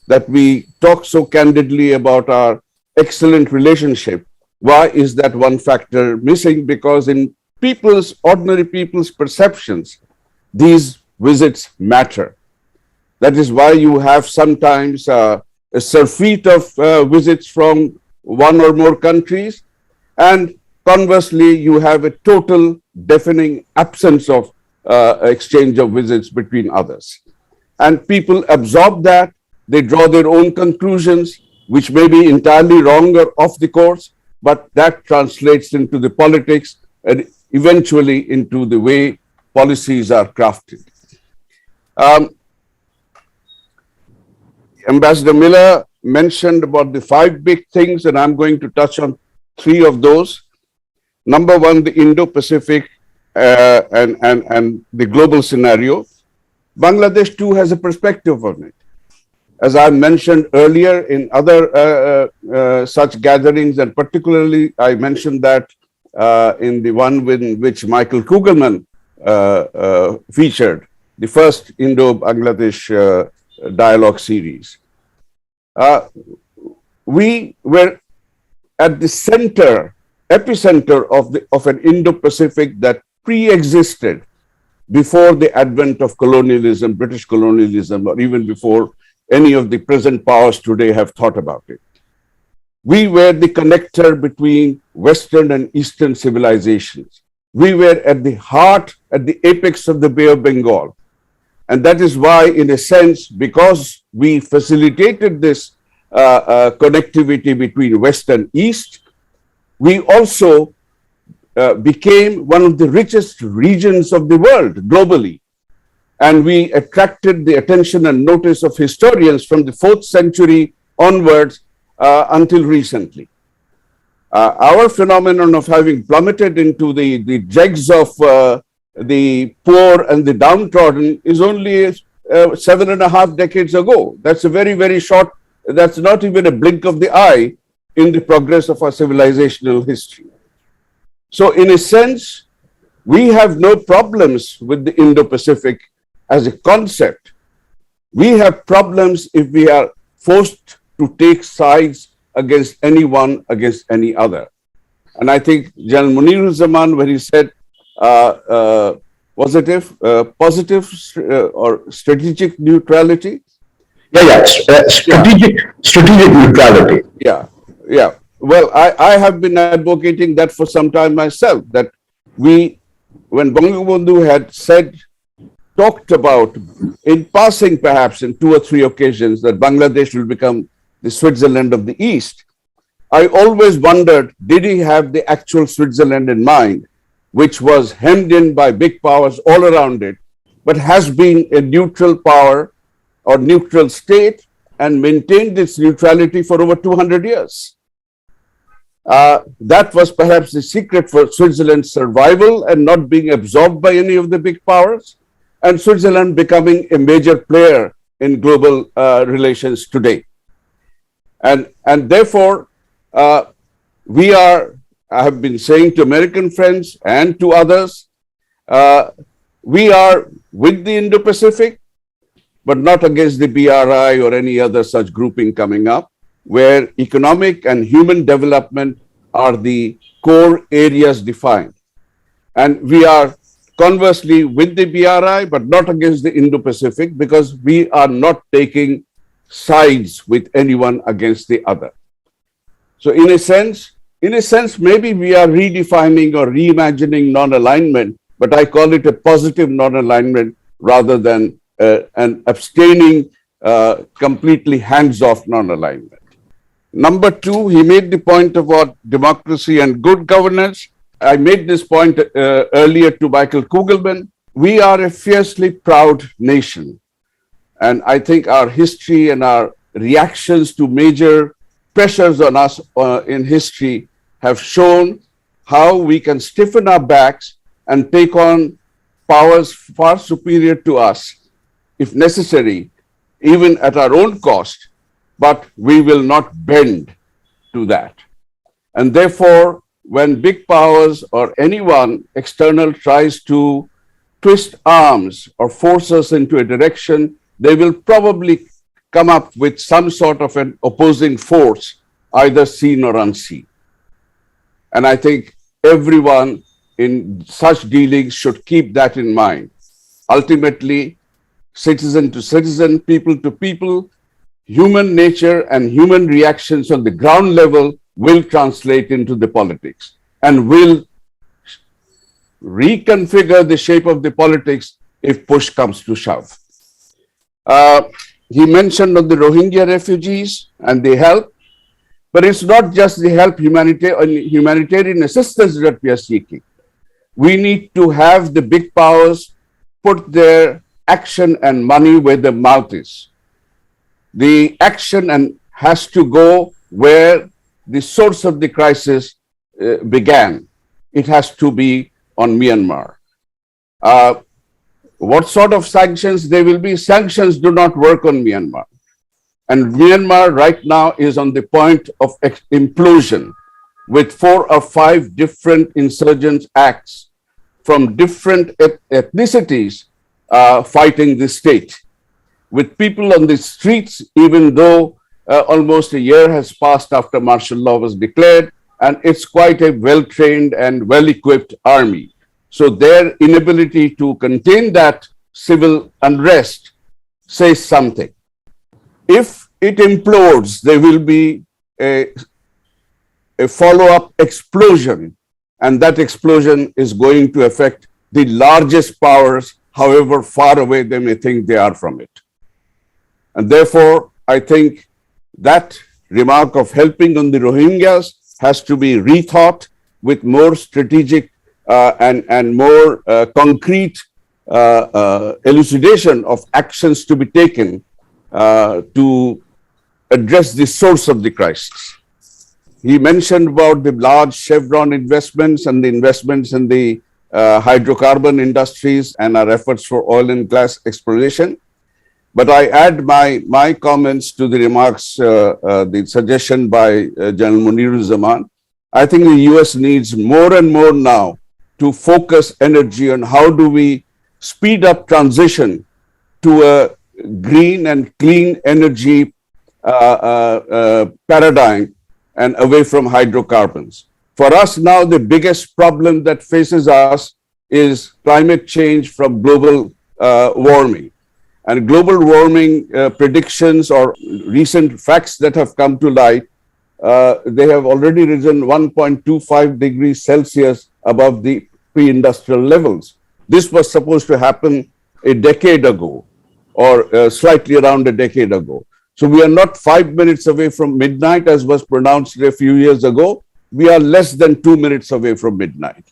that we talk so candidly about our excellent relationship. Why is that one factor missing? Because in ordinary people's perceptions, these visits matter. That is why you have sometimes a surfeit of visits from one or more countries, and conversely, you have a total deafening absence of exchange of visits between others. And people absorb that, they draw their own conclusions, which may be entirely wrong or off the course, but that translates into the politics. And eventually into the way policies are crafted. Ambassador Miller mentioned about the 5 big things, and I'm going to touch on 3 of those. Number 1, the Indo-Pacific and the global scenario. Bangladesh too has a perspective on it. As I mentioned earlier in other such gatherings, and particularly I mentioned that in the one in which Michael Kugelman featured, the first Indo-Bangladesh dialogue series. We were at the epicenter of an Indo-Pacific that pre-existed before the advent of colonialism, British colonialism, or even before any of the present powers today have thought about it. We were the connector between Western and Eastern civilizations. We were at the heart, at the apex of the Bay of Bengal. And that is why, in a sense, because we facilitated this connectivity between West and East, we also became one of the richest regions of the world globally. And we attracted the attention and notice of historians from the 4th century onwards until recently. Our phenomenon of having plummeted into the dregs of the poor and the downtrodden is only 7.5 decades ago. That's a very, very short, that's not even a blink of the eye in the progress of our civilizational history. So in a sense, we have no problems with the Indo-Pacific as a concept. We have problems if we are forced to take sides against anyone, against any other. And I think General Munir-uz-Zaman, when he said positive or strategic neutrality.
Strategic neutrality.
Yeah. Well, I have been advocating that for some time myself, that when Bangabandhu had talked about, in passing perhaps in 2 or 3 occasions, that Bangladesh will become the Switzerland of the East, I always wondered, did he have the actual Switzerland in mind, which was hemmed in by big powers all around it, but has been a neutral power or neutral state and maintained its neutrality for over 200 years. That was perhaps the secret for Switzerland's survival and not being absorbed by any of the big powers, and Switzerland becoming a major player in global relations today. And therefore, I have been saying to American friends and to others, we are with the Indo-Pacific, but not against the BRI or any other such grouping coming up, where economic and human development are the core areas defined. And we are conversely with the BRI, but not against the Indo-Pacific, because we are not taking sides with anyone against the other. So in a sense, maybe we are redefining or reimagining non-alignment, but I call it a positive non-alignment rather than an abstaining, completely hands-off non-alignment. Number 2, he made the point about democracy and good governance. I made this point earlier to Michael Kugelman. We are a fiercely proud nation. And I think our history and our reactions to major pressures on us in history have shown how we can stiffen our backs and take on powers far superior to us, if necessary, even at our own cost, but we will not bend to that. And therefore, when big powers or anyone external tries to twist arms or force us into a direction, they will probably come up with some sort of an opposing force, either seen or unseen. And I think everyone in such dealings should keep that in mind. Ultimately, citizen to citizen, people to people, human nature and human reactions on the ground level will translate into the politics and will reconfigure the shape of the politics if push comes to shove. He mentioned on the Rohingya refugees and the help, but it's not just the help, humanitarian assistance that we are seeking. we need to have the big powers put their action and money where the mouth is. The action and has to go where the source of the crisis began. It has to be on Myanmar. What sort of sanctions there will be? Sanctions do not work on Myanmar. And Myanmar right now is on the point of implosion with 4 or 5 different insurgent acts from different ethnicities fighting the state. With people on the streets, even though almost a year has passed after martial law was declared, and it's quite a well-trained and well-equipped army. So their inability to contain that civil unrest says something. If it implodes, there will be a follow-up explosion, and that explosion is going to affect the largest powers, however far away they may think they are from it. And therefore, I think that remark of helping on the Rohingyas has to be rethought with more strategic and more concrete elucidation of actions to be taken to address the source of the crisis. He mentioned about the large Chevron investments and the investments in the hydrocarbon industries and our efforts for oil and gas exploration. But I add my comments to the remarks, the suggestion by General Munir-uz-Zaman. I think the US needs more and more now to focus energy on how do we speed up transition to a green and clean energy paradigm and away from hydrocarbons. For us now, the biggest problem that faces us is climate change from global warming. And global warming predictions or recent facts that have come to light, they have already risen 1.25 degrees Celsius above the pre-industrial levels. This was supposed to happen a decade ago or slightly around a decade ago. So we are not 5 minutes away from midnight as was pronounced a few years ago. We are less than 2 minutes away from midnight.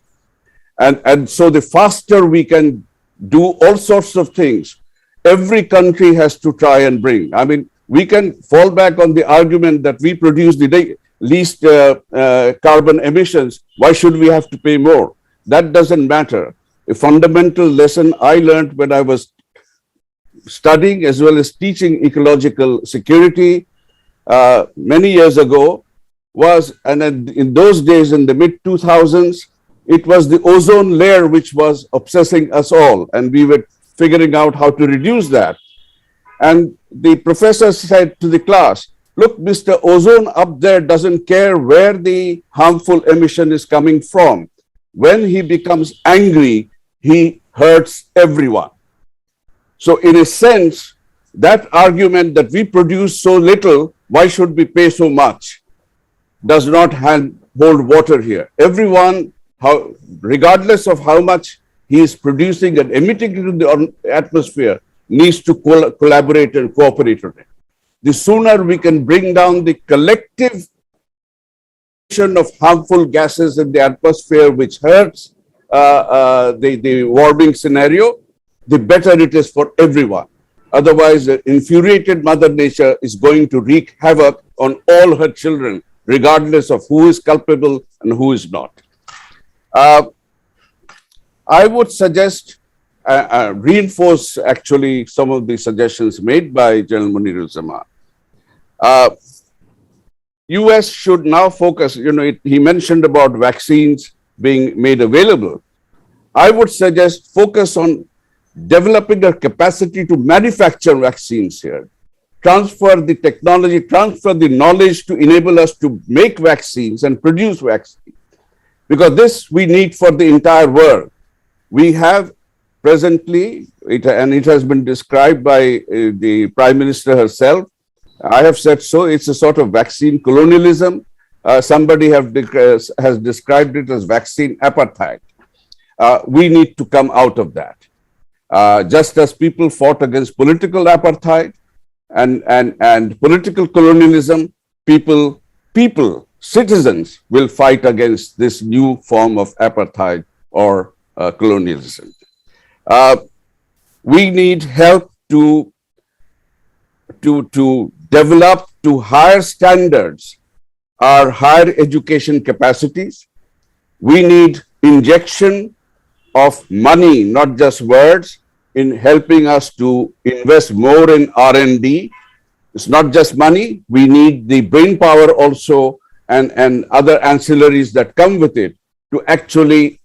And so the faster we can do all sorts of things, every country has to try and bring. I mean, we can fall back on the argument that we produce the least carbon emissions. Why should we have to pay more? That doesn't matter. A fundamental lesson I learned when I was studying as well as teaching ecological security many years ago was, and in those days in the mid-2000s, it was the ozone layer which was obsessing us all, and we were figuring out how to reduce that. And the professor said to the class, look, Mr. Ozone up there doesn't care where the harmful emission is coming from. When he becomes angry, he hurts everyone. So in a sense, that argument that we produce so little, why should we pay so much, does not hold water here. Everyone, regardless of how much he is producing and emitting into the atmosphere, needs to collaborate and cooperate on it. The sooner we can bring down the collective of harmful gases in the atmosphere, which hurts the warming scenario, the better it is for everyone. Otherwise, the infuriated Mother Nature is going to wreak havoc on all her children, regardless of who is culpable and who is not. I would suggest, reinforce actually some of the suggestions made by General Munir-uz-Zaman. US should now focus, he mentioned about vaccines being made available. I would suggest focus on developing a capacity to manufacture vaccines here, transfer the technology, transfer the knowledge to enable us to make vaccines and produce vaccines. Because this we need for the entire world. We have presently, and it has been described by the Prime Minister herself, I have said so, it's a sort of vaccine colonialism. Somebody has described it as vaccine apartheid. We need to come out of that. Just as people fought against political apartheid and political colonialism, citizens will fight against this new form of apartheid or colonialism. We need help to develop to higher standards our higher education capacities. We need injection of money, not just words, in helping us to invest more in R&D. It's not just money. We need the brain power also and other ancillaries that come with it to actually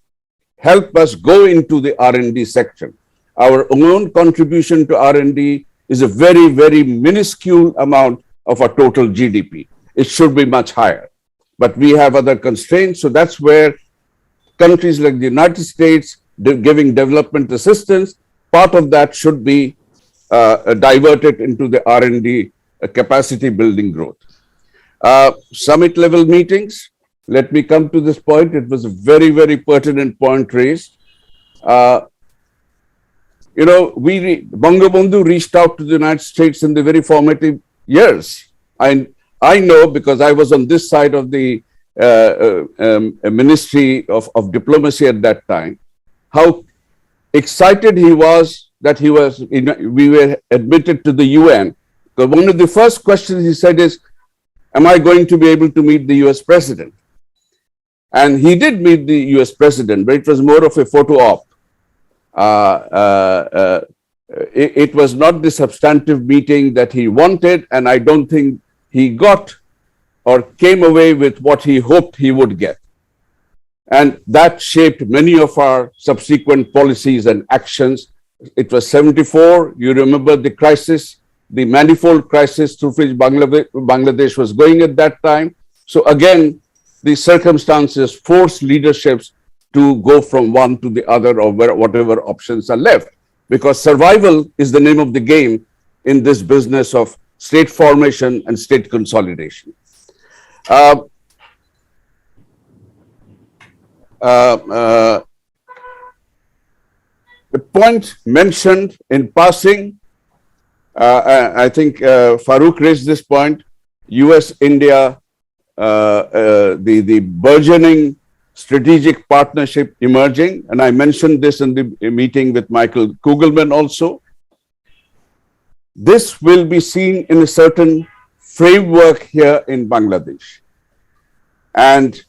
help us go into the R&D section. Our own contribution to R&D is a very, very minuscule amount of our total GDP. It should be much higher. But we have other constraints. So that's where countries like the United States giving development assistance, part of that should be diverted into the R&D capacity building growth. Summit level meetings. Let me come to this point. It was a very, very pertinent point raised. Bangabandhu reached out to the United States in the very formative years. I know because I was on this side of the Ministry of Diplomacy at that time, how excited he was that we were admitted to the UN. Because one of the first questions he said is, am I going to be able to meet the US president? And he did meet the US president, but it was more of a photo op. It was not the substantive meeting that he wanted, and I don't think he got or came away with what he hoped he would get. And that shaped many of our subsequent policies and actions. It was 74, you remember the crisis, the manifold crisis through which Bangladesh was going at that time. So again, the circumstances forced leaderships to go from one to the other or whatever options are left. Because survival is the name of the game in this business of state formation and state consolidation. The point mentioned in passing, I think Farooq raised this point, US-India, the burgeoning strategic partnership emerging, and I mentioned this in the meeting with Michael Kugelman also. This will be seen in a certain framework here in Bangladesh. And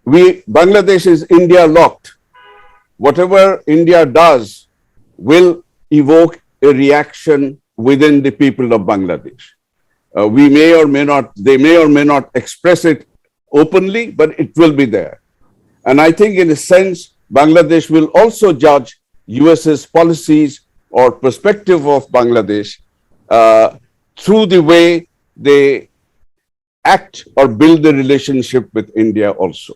Bangladesh is India locked. Whatever India does will evoke a reaction within the people of Bangladesh. They may or may not express it openly, but it will be there. And I think in a sense, Bangladesh will also judge US's policies or perspective of Bangladesh through the way they act or build the relationship with India also.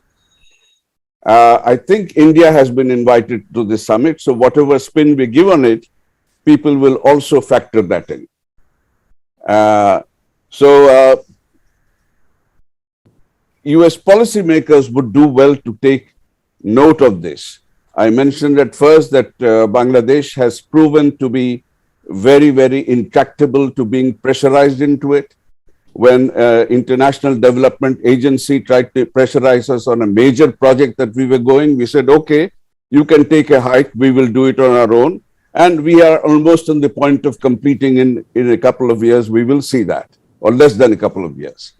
I think India has been invited to the summit, so whatever spin we give on it, people will also factor that in. US policymakers would do well to take note of this. I mentioned at first that Bangladesh has proven to be very, very intractable to being pressurized into it. When International Development Agency tried to pressurize us on a major project that we were going, we said, okay, you can take a hike, we will do it on our own. And we are almost on the point of completing in a couple of years, we will see that, or less than a couple of years.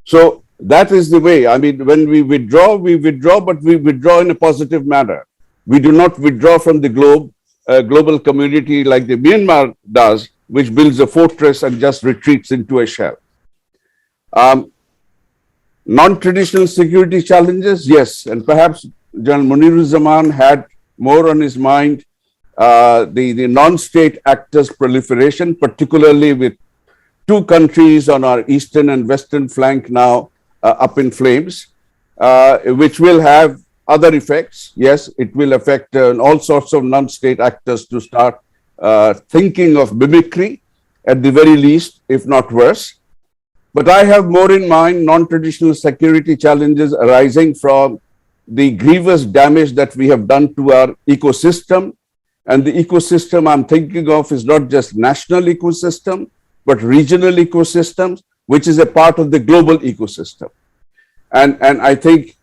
So that is the way. I mean, when we withdraw, but we withdraw in a positive manner. We do not withdraw from the global community like the Myanmar does, which builds a fortress and just retreats into a shell. Non-traditional security challenges, yes, and perhaps General Muniruzzaman had more on his mind the non-state actors proliferation, particularly with two countries on our eastern and western flank now up in flames, which will have other effects. Yes, it will affect all sorts of non-state actors to start thinking of mimicry at the very least, if not worse. But I have more in mind non-traditional security challenges arising from the grievous damage that we have done to our ecosystem. And the ecosystem I'm thinking of is not just national ecosystem, but regional ecosystems, which is a part of the global ecosystem. And I think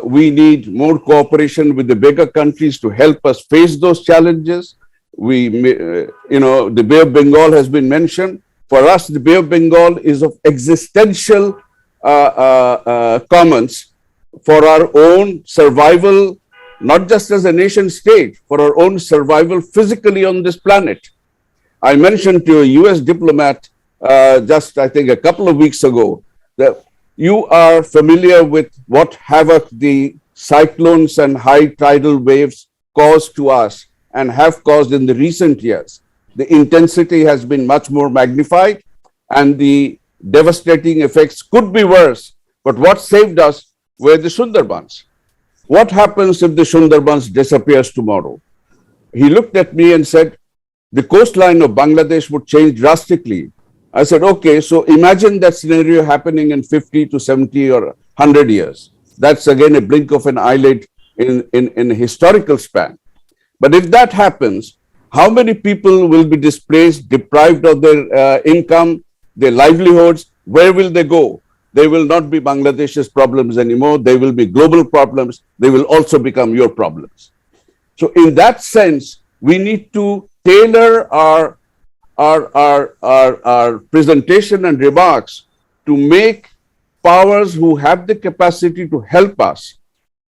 We need more cooperation with the bigger countries to help us face those challenges. The Bay of Bengal has been mentioned. For us, the Bay of Bengal is of existential comments for our own survival, not just as a nation state, for our own survival physically on this planet. I mentioned to a US diplomat just, I think, a couple of weeks ago that you are familiar with what havoc the cyclones and high tidal waves cause to us and have caused in the recent years. The intensity has been much more magnified and the devastating effects could be worse. But what saved us were the Sundarbans. What happens if the Sundarbans disappears tomorrow? He looked at me and said, the coastline of Bangladesh would change drastically. I said, okay, so imagine that scenario happening in 50 to 70 or 100 years. That's again a blink of an eyelid in a historical span. But if that happens, how many people will be displaced, deprived of their income, their livelihoods? Where will they go? They will not be Bangladesh's problems anymore. They will be global problems. They will also become your problems. So in that sense, we need to tailor our presentation and remarks to make powers who have the capacity to help us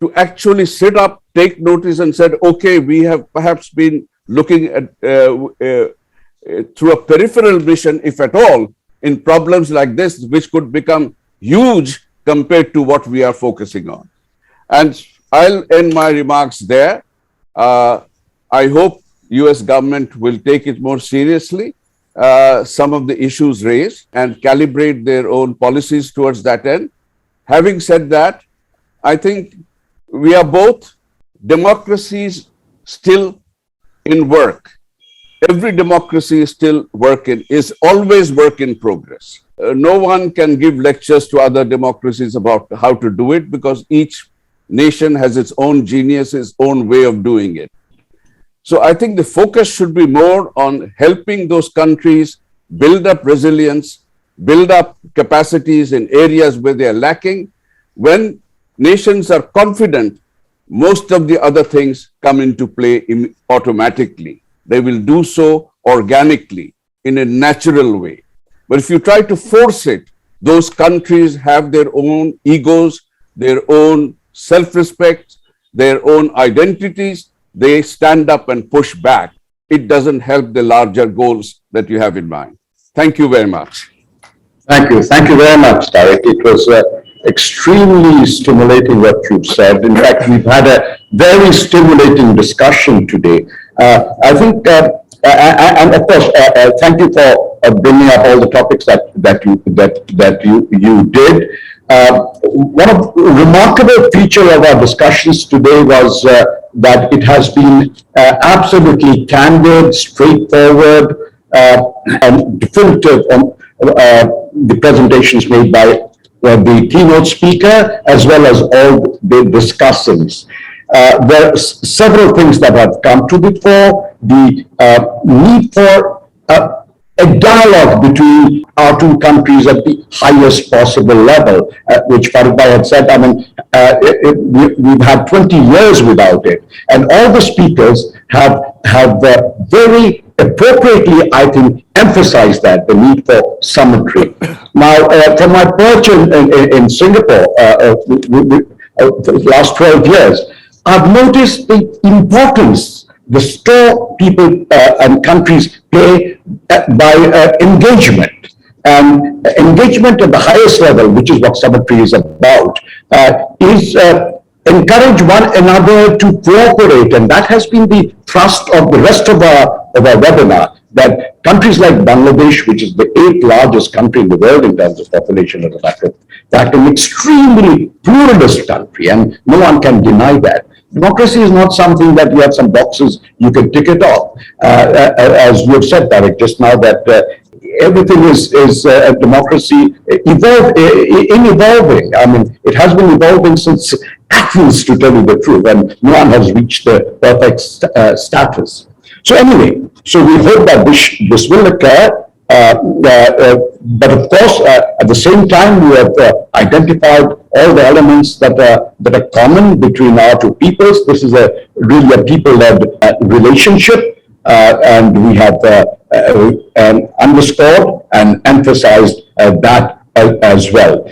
to actually sit up, take notice and said, okay, we have perhaps been looking at through a peripheral vision, if at all, in problems like this, which could become huge compared to what we are focusing on. And I'll end my remarks there. I hope US government will take it more seriously, some of the issues raised, and calibrate their own policies towards that end. Having said that, I think we are both democracies still in work. Every democracy is still is always work in progress. No one can give lectures to other democracies about how to do it because each nation has its own genius, its own way of doing it. So I think the focus should be more on helping those countries build up resilience, build up capacities in areas where they are lacking. When nations are confident, most of the other things come into play automatically. They will do so organically in a natural way. But if you try to force it, those countries have their own egos, their own self-respect, their own identities. They stand up and push back. It doesn't help the larger goals that you have in mind. Thank you very much.
Thank you. Thank you very much, Tariq. It was extremely stimulating what you've said. In fact, we've had a very stimulating discussion today. I think, and of course, thank you for bringing up all the topics that you did. One of the remarkable feature of our discussions today was that it has been absolutely candid, straightforward, and definitive on the presentations made by the keynote speaker as well as all the discussants. There are several things that have come to the fore. The need for a dialogue between our two countries at the highest possible level, which Farooq had said. I mean, we've had 20 years without it, and all the speakers have very appropriately, I think, emphasized that the need for symmetry. Now, from my perch in Singapore, the last 12 years, I've noticed the importance the store people and countries play by engagement. And engagement at the highest level, which is what symmetry is about, is encourage one another to cooperate. And that has been the thrust of the rest of our webinar, that countries like Bangladesh, which is the 8th largest country in the world in terms of population, as a matter of fact, an extremely pluralist country, and no one can deny that. Democracy is not something that you have some boxes you can tick it off. As you have said, Tariq, just now, that everything is a democracy evolving. I mean, it has been evolving since Athens, to tell you the truth, and no one has reached the perfect status. So anyway, so we hope that this will occur. But of course, at the same time, we have identified all the elements that are common between our two peoples. This is really a people-led relationship, and we have underscored and emphasized that as well.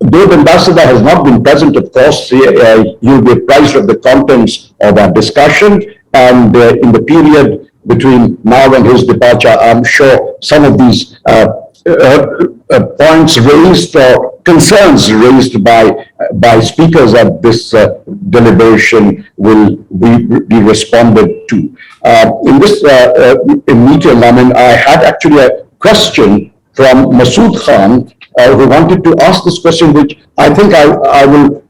Though the ambassador has not been present, of course, you'll be apprised of the contents of our discussion, and in the period between now and his departure, I'm sure some of these points raised or concerns raised by speakers at this deliberation will be responded to. In this meeting, I had actually a question from Masood Khan, who wanted to ask this question, which I think I will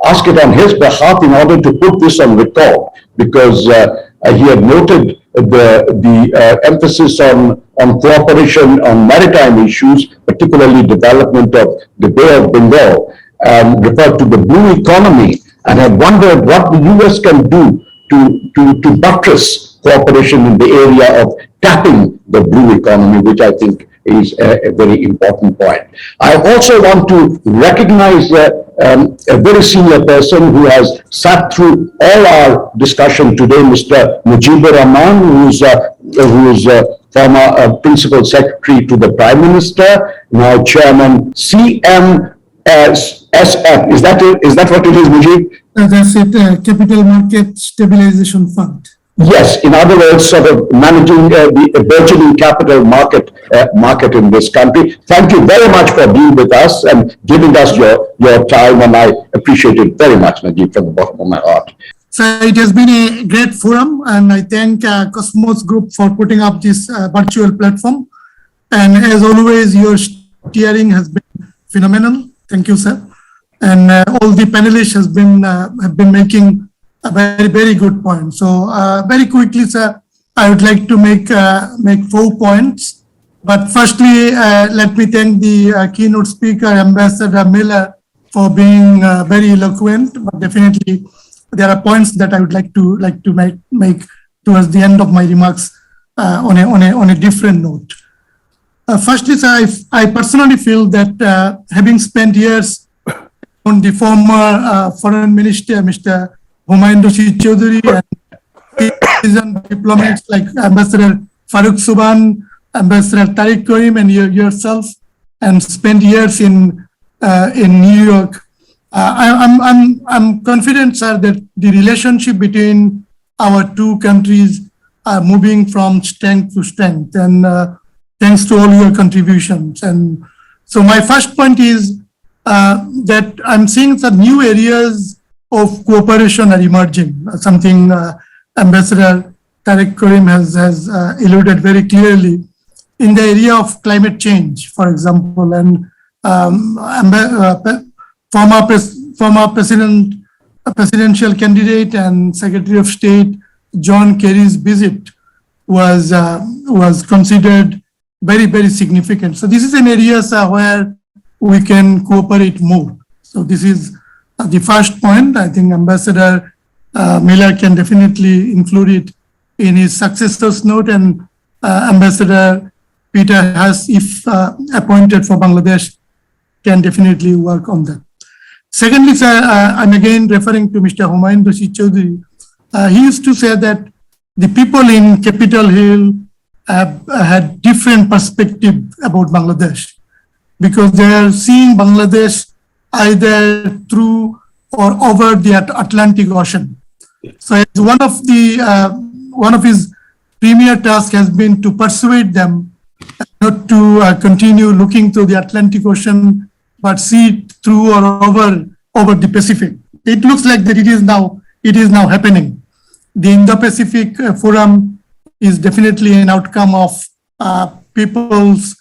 ask it on his behalf in order to put this on record, because he had noted the emphasis on cooperation on maritime issues, particularly development of the Bay of Bengal, and referred to the blue economy, and had wondered what the US can do to buttress cooperation in the area of tapping the blue economy, which I think is a very important point. I also want to recognize a very senior person who has sat through all our discussion today, Mr. Mujibur Rahman, who's former Principal Secretary to the Prime Minister, now Chairman CMSF. Is that what it is, Mujib?
That's it, Capital Market Stabilization Fund.
Yes, in other words, sort of managing the burgeoning capital market in this country. Thank you very much for being with us and giving us your time, and I appreciate it very much, Najib, from the bottom of my heart.
So it has been a great forum, and I thank Cosmos Group for putting up this virtual platform. And as always, your steering has been phenomenal. Thank you, sir. And all the panelists have been making a very, very good point. So very quickly, sir, I would like to make 4 points. But firstly, let me thank the keynote speaker, Ambassador Miller, for being very eloquent. But definitely, there are points that I would like to make towards the end of my remarks on a different note. Firstly, sir, I personally feel that having spent years on the former Foreign Minister, Mr. Humayun Rashid Chaudhary, and diplomats like Ambassador Farooq Subhan, Ambassador Tariq Karim, and yourself, and spent years in New York. I'm confident, sir, that the relationship between our two countries are moving from strength to strength, and thanks to all your contributions. And so my first point is that I'm seeing some new areas of cooperation are emerging, something Ambassador Tariq Karim has alluded very clearly in the area of climate change, for example, and former presidential candidate and Secretary of State John Kerry's visit was considered very, very significant. So this is an area, sir, where we can cooperate more. So this is the first point. I think Ambassador Miller can definitely include it in his successor's note, and Ambassador Peter has, if appointed for Bangladesh, can definitely work on that. Secondly, sir, I'm again referring to Mr. Humayun Rashid Chaudhary. He used to say that the people in Capitol Hill have had different perspective about Bangladesh, because they are seeing Bangladesh either through or over the Atlantic Ocean. So one of his premier tasks has been to persuade them not to continue looking through the Atlantic Ocean, but see it through or over the Pacific. It looks like that it is now happening. The Indo-Pacific Forum is definitely an outcome of people's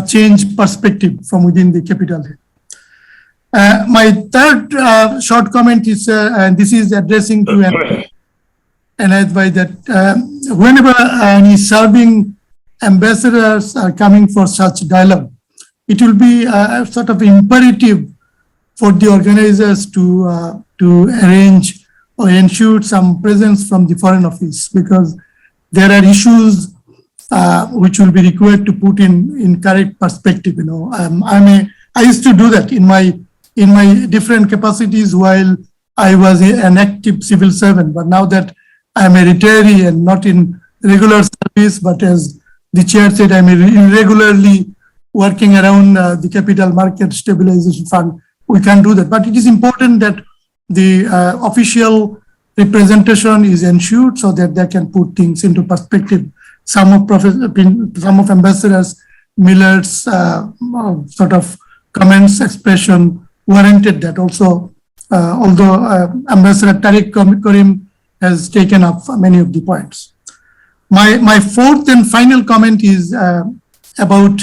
changed perspective from within the Capitol Hill. My third short comment is, and this is addressing to NISY, that whenever any serving ambassadors are coming for such dialogue, it will be sort of imperative for the organizers to arrange or ensure some presence from the Foreign Office, because there are issues which will be required to put in correct perspective. I used to do that in my different capacities while I was an active civil servant, but now that I'm a retiree and not in regular service, but as the chair said, I'm irregularly working around the capital market stabilization fund. We can do that, but it is important that the official representation is ensured so that they can put things into perspective. Some of Ambassador Miller's sort of comments, expression warranted that also, although Ambassador Tariq Karim has taken up many of the points. My fourth and final comment is about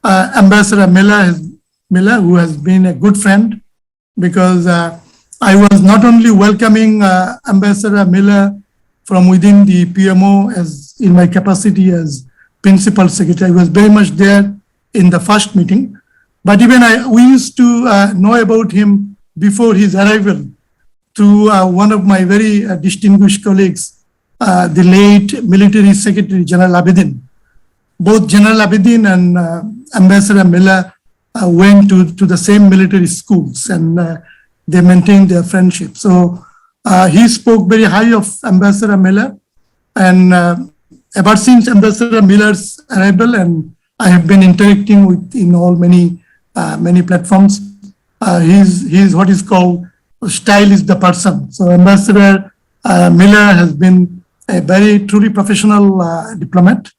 Ambassador Miller, who has been a good friend, because I was not only welcoming Ambassador Miller from within the PMO as in my capacity as principal secretary. I was very much there in the first meeting, but even we used to know about him before his arrival through one of my very distinguished colleagues, the late military secretary, General Abedin. Both General Abedin and Ambassador Miller went to the same military schools, and they maintained their friendship. So he spoke very high of Ambassador Miller, and ever since Ambassador Miller's arrival, and I have been interacting with in all many platforms. He's what is called style is the person. So Ambassador Miller has been a very truly professional diplomat,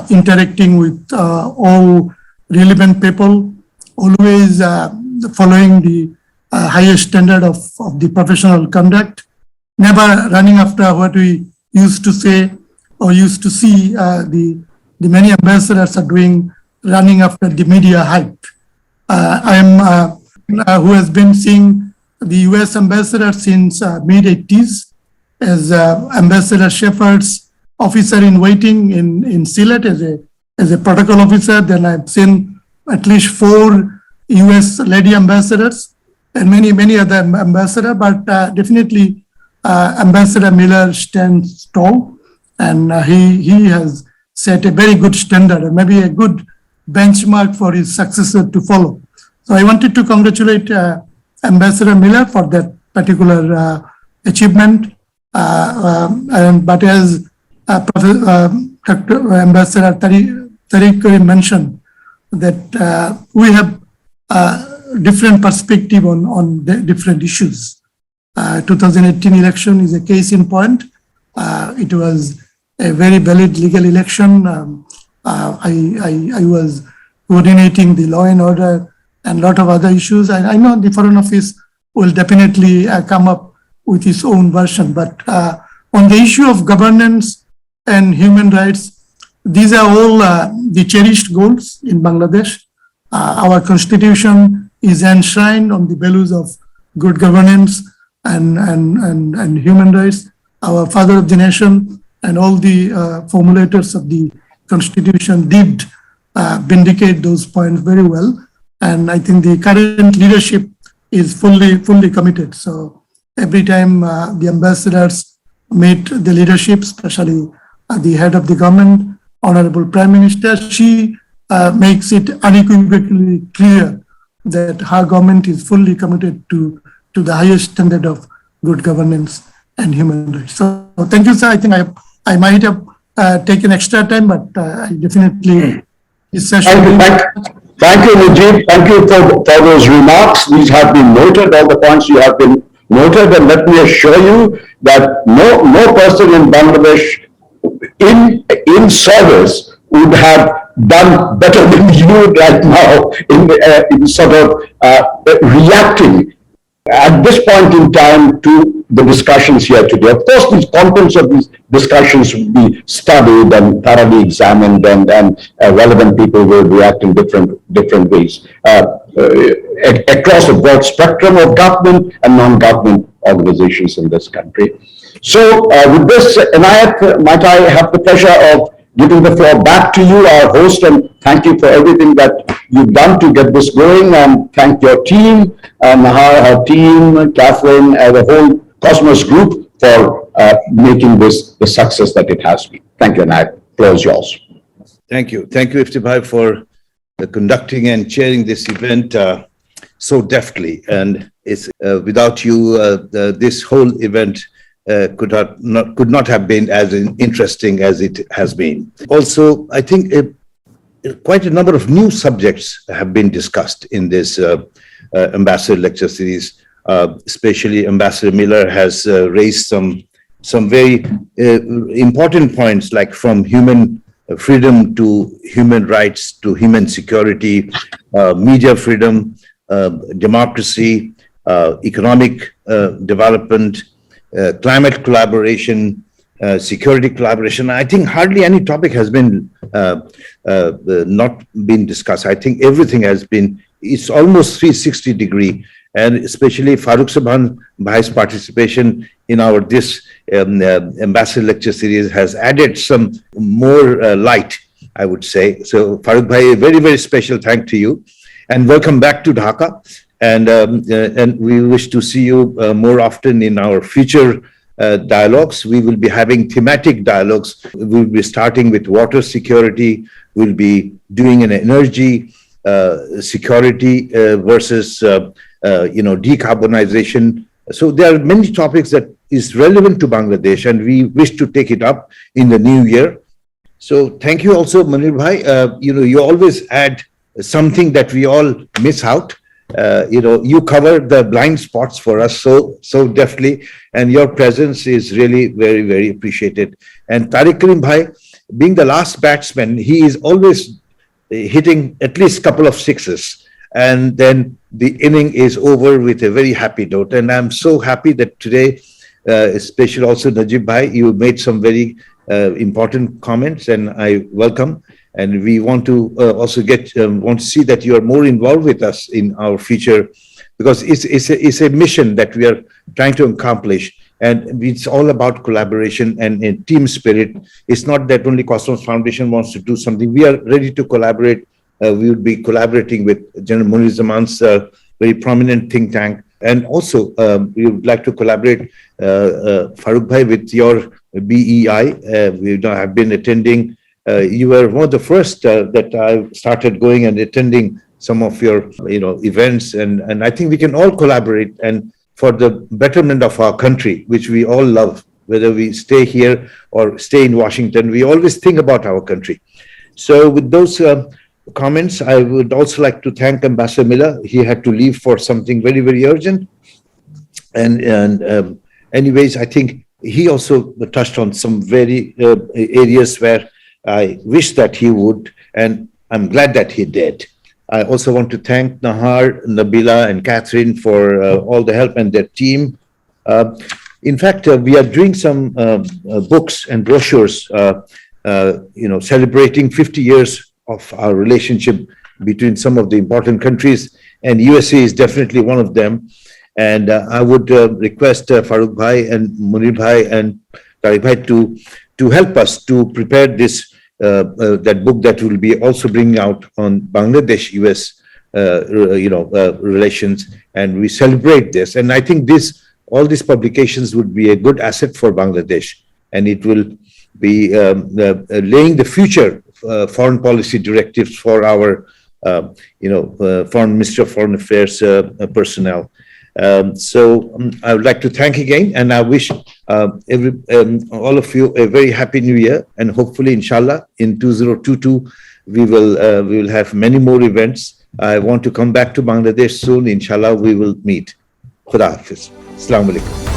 interacting with all relevant people, always following the highest standard of the professional conduct, never running after what we used to say or used to see the many ambassadors are doing, running after the media hype. I am who has been seeing the US ambassador since mid-80s as Ambassador Shepard's officer in waiting in Sylhet as a protocol officer. Then I've seen at least 4 US lady ambassadors and many other ambassadors, but definitely Ambassador Miller stands tall, and he has set a very good standard and maybe a good benchmark for his successor to follow. So I wanted to congratulate Ambassador Miller for that particular achievement. But as Ambassador Tariq Karim mentioned, that we have different perspective on the different issues. 2018 election is a case in point. It was a very valid legal election. I was coordinating the law and order and a lot of other issues. I know the Foreign Office will definitely come up with its own version. But on the issue of governance and human rights, these are all the cherished goals in Bangladesh. Our constitution is enshrined on the values of good governance and human rights. Our father of the nation and all the formulators of the constitution did vindicate those points very well. And I think the current leadership is fully committed. So every time the ambassadors meet the leadership, especially the head of the government, Honorable Prime Minister, she makes it unequivocally clear that her government is fully committed to the highest standard of good governance and human rights. So thank you, sir. I think I might have taken extra time, but I definitely this session.
Thank you, Najib. Thank you for those remarks. These have been noted, all the points you have been noted, and let me assure you that no person in Bangladesh in service would have done better than you right now in sort of reacting at this point in time to the discussions here today. Of course, the contents of these discussions will be studied and thoroughly examined, and relevant people will react in different ways across a broad spectrum of government and non-government organizations in this country. So with this, Inayat, might I have the pleasure of giving the floor back to you, our host, and thank you for everything that you've done to get this going, and thank your team, and her team, Catherine, and the whole Cosmos group for making this the success that it has been. Thank you, Inayat. floor is yours.
Thank you. Thank you, Iftibhai, for conducting and chairing this event so deftly. And it's without you, this whole event could not have been as interesting as it has been. Also, I think quite a number of new subjects have been discussed in this Ambassador Lecture Series. Especially Ambassador Miller has raised some very important points, like from human freedom to human rights to human security, media freedom, democracy, economic development, climate collaboration, security collaboration. I think hardly any topic has been not been discussed. I think everything has been, it's almost 360-degree. And especially Farooq Subhan Bhai's participation in our this Ambassador Lecture Series has added some more light, I would say. So Farooq Bhai, a very, very special thank to you, and welcome back to Dhaka. And we wish to see you more often in our future dialogues. We will be having thematic dialogues. We'll be starting with water security. We'll be doing an energy security versus decarbonization. So there are many topics that is relevant to Bangladesh, and we wish to take it up in the new year. So thank you also, Munir Bhai. You always add something that we all miss out. You cover the blind spots for us so deftly, and your presence is really very, very appreciated. And Tariq Karim Bhai, being the last batsman, he is always hitting at least a couple of sixes, and then the inning is over with a very happy note. And I'm so happy that today, especially also Najib Bhai, you made some very important comments, and I welcome. And we want to also want to see that you are more involved with us in our future, because it's a mission that we are trying to accomplish. And it's all about collaboration and team spirit. It's not that only Cosmos Foundation wants to do something. We are ready to collaborate. We would be collaborating with General Munir Zaman's very prominent think tank. And also, we would like to collaborate, Farooq Bhai, with your BEI. We have been attending. You were one of the first that I started going and attending some of your events. And I think we can all collaborate, and for the betterment of our country, which we all love, whether we stay here or stay in Washington, we always think about our country. So with those comments, I would also like to thank Ambassador Miller. He had to leave for something very, very urgent. And anyways, I think he also touched on some very areas where I wish that he would, and I'm glad that he did. I also want to thank Nahar, Nabila, and Catherine for all the help, and their team. In fact, we are doing some books and brochures, celebrating 50 years of our relationship between some of the important countries, and USA is definitely one of them. And I would request Farooq Bhai and Munir Bhai and Tariq Bhai to help us to prepare this that book that will be also bringing out on Bangladesh-US relations, and we celebrate this. And I think all these publications would be a good asset for Bangladesh, and it will be laying the future foreign policy directives for our Foreign Ministry of Foreign Affairs personnel. So I would like to thank again, and I wish all of you a very happy new year, and hopefully, inshallah, in 2022, we will have many more events. I want to come back to Bangladesh soon. Inshallah, we will meet. Khuda Hafiz. Assalamu alaikum.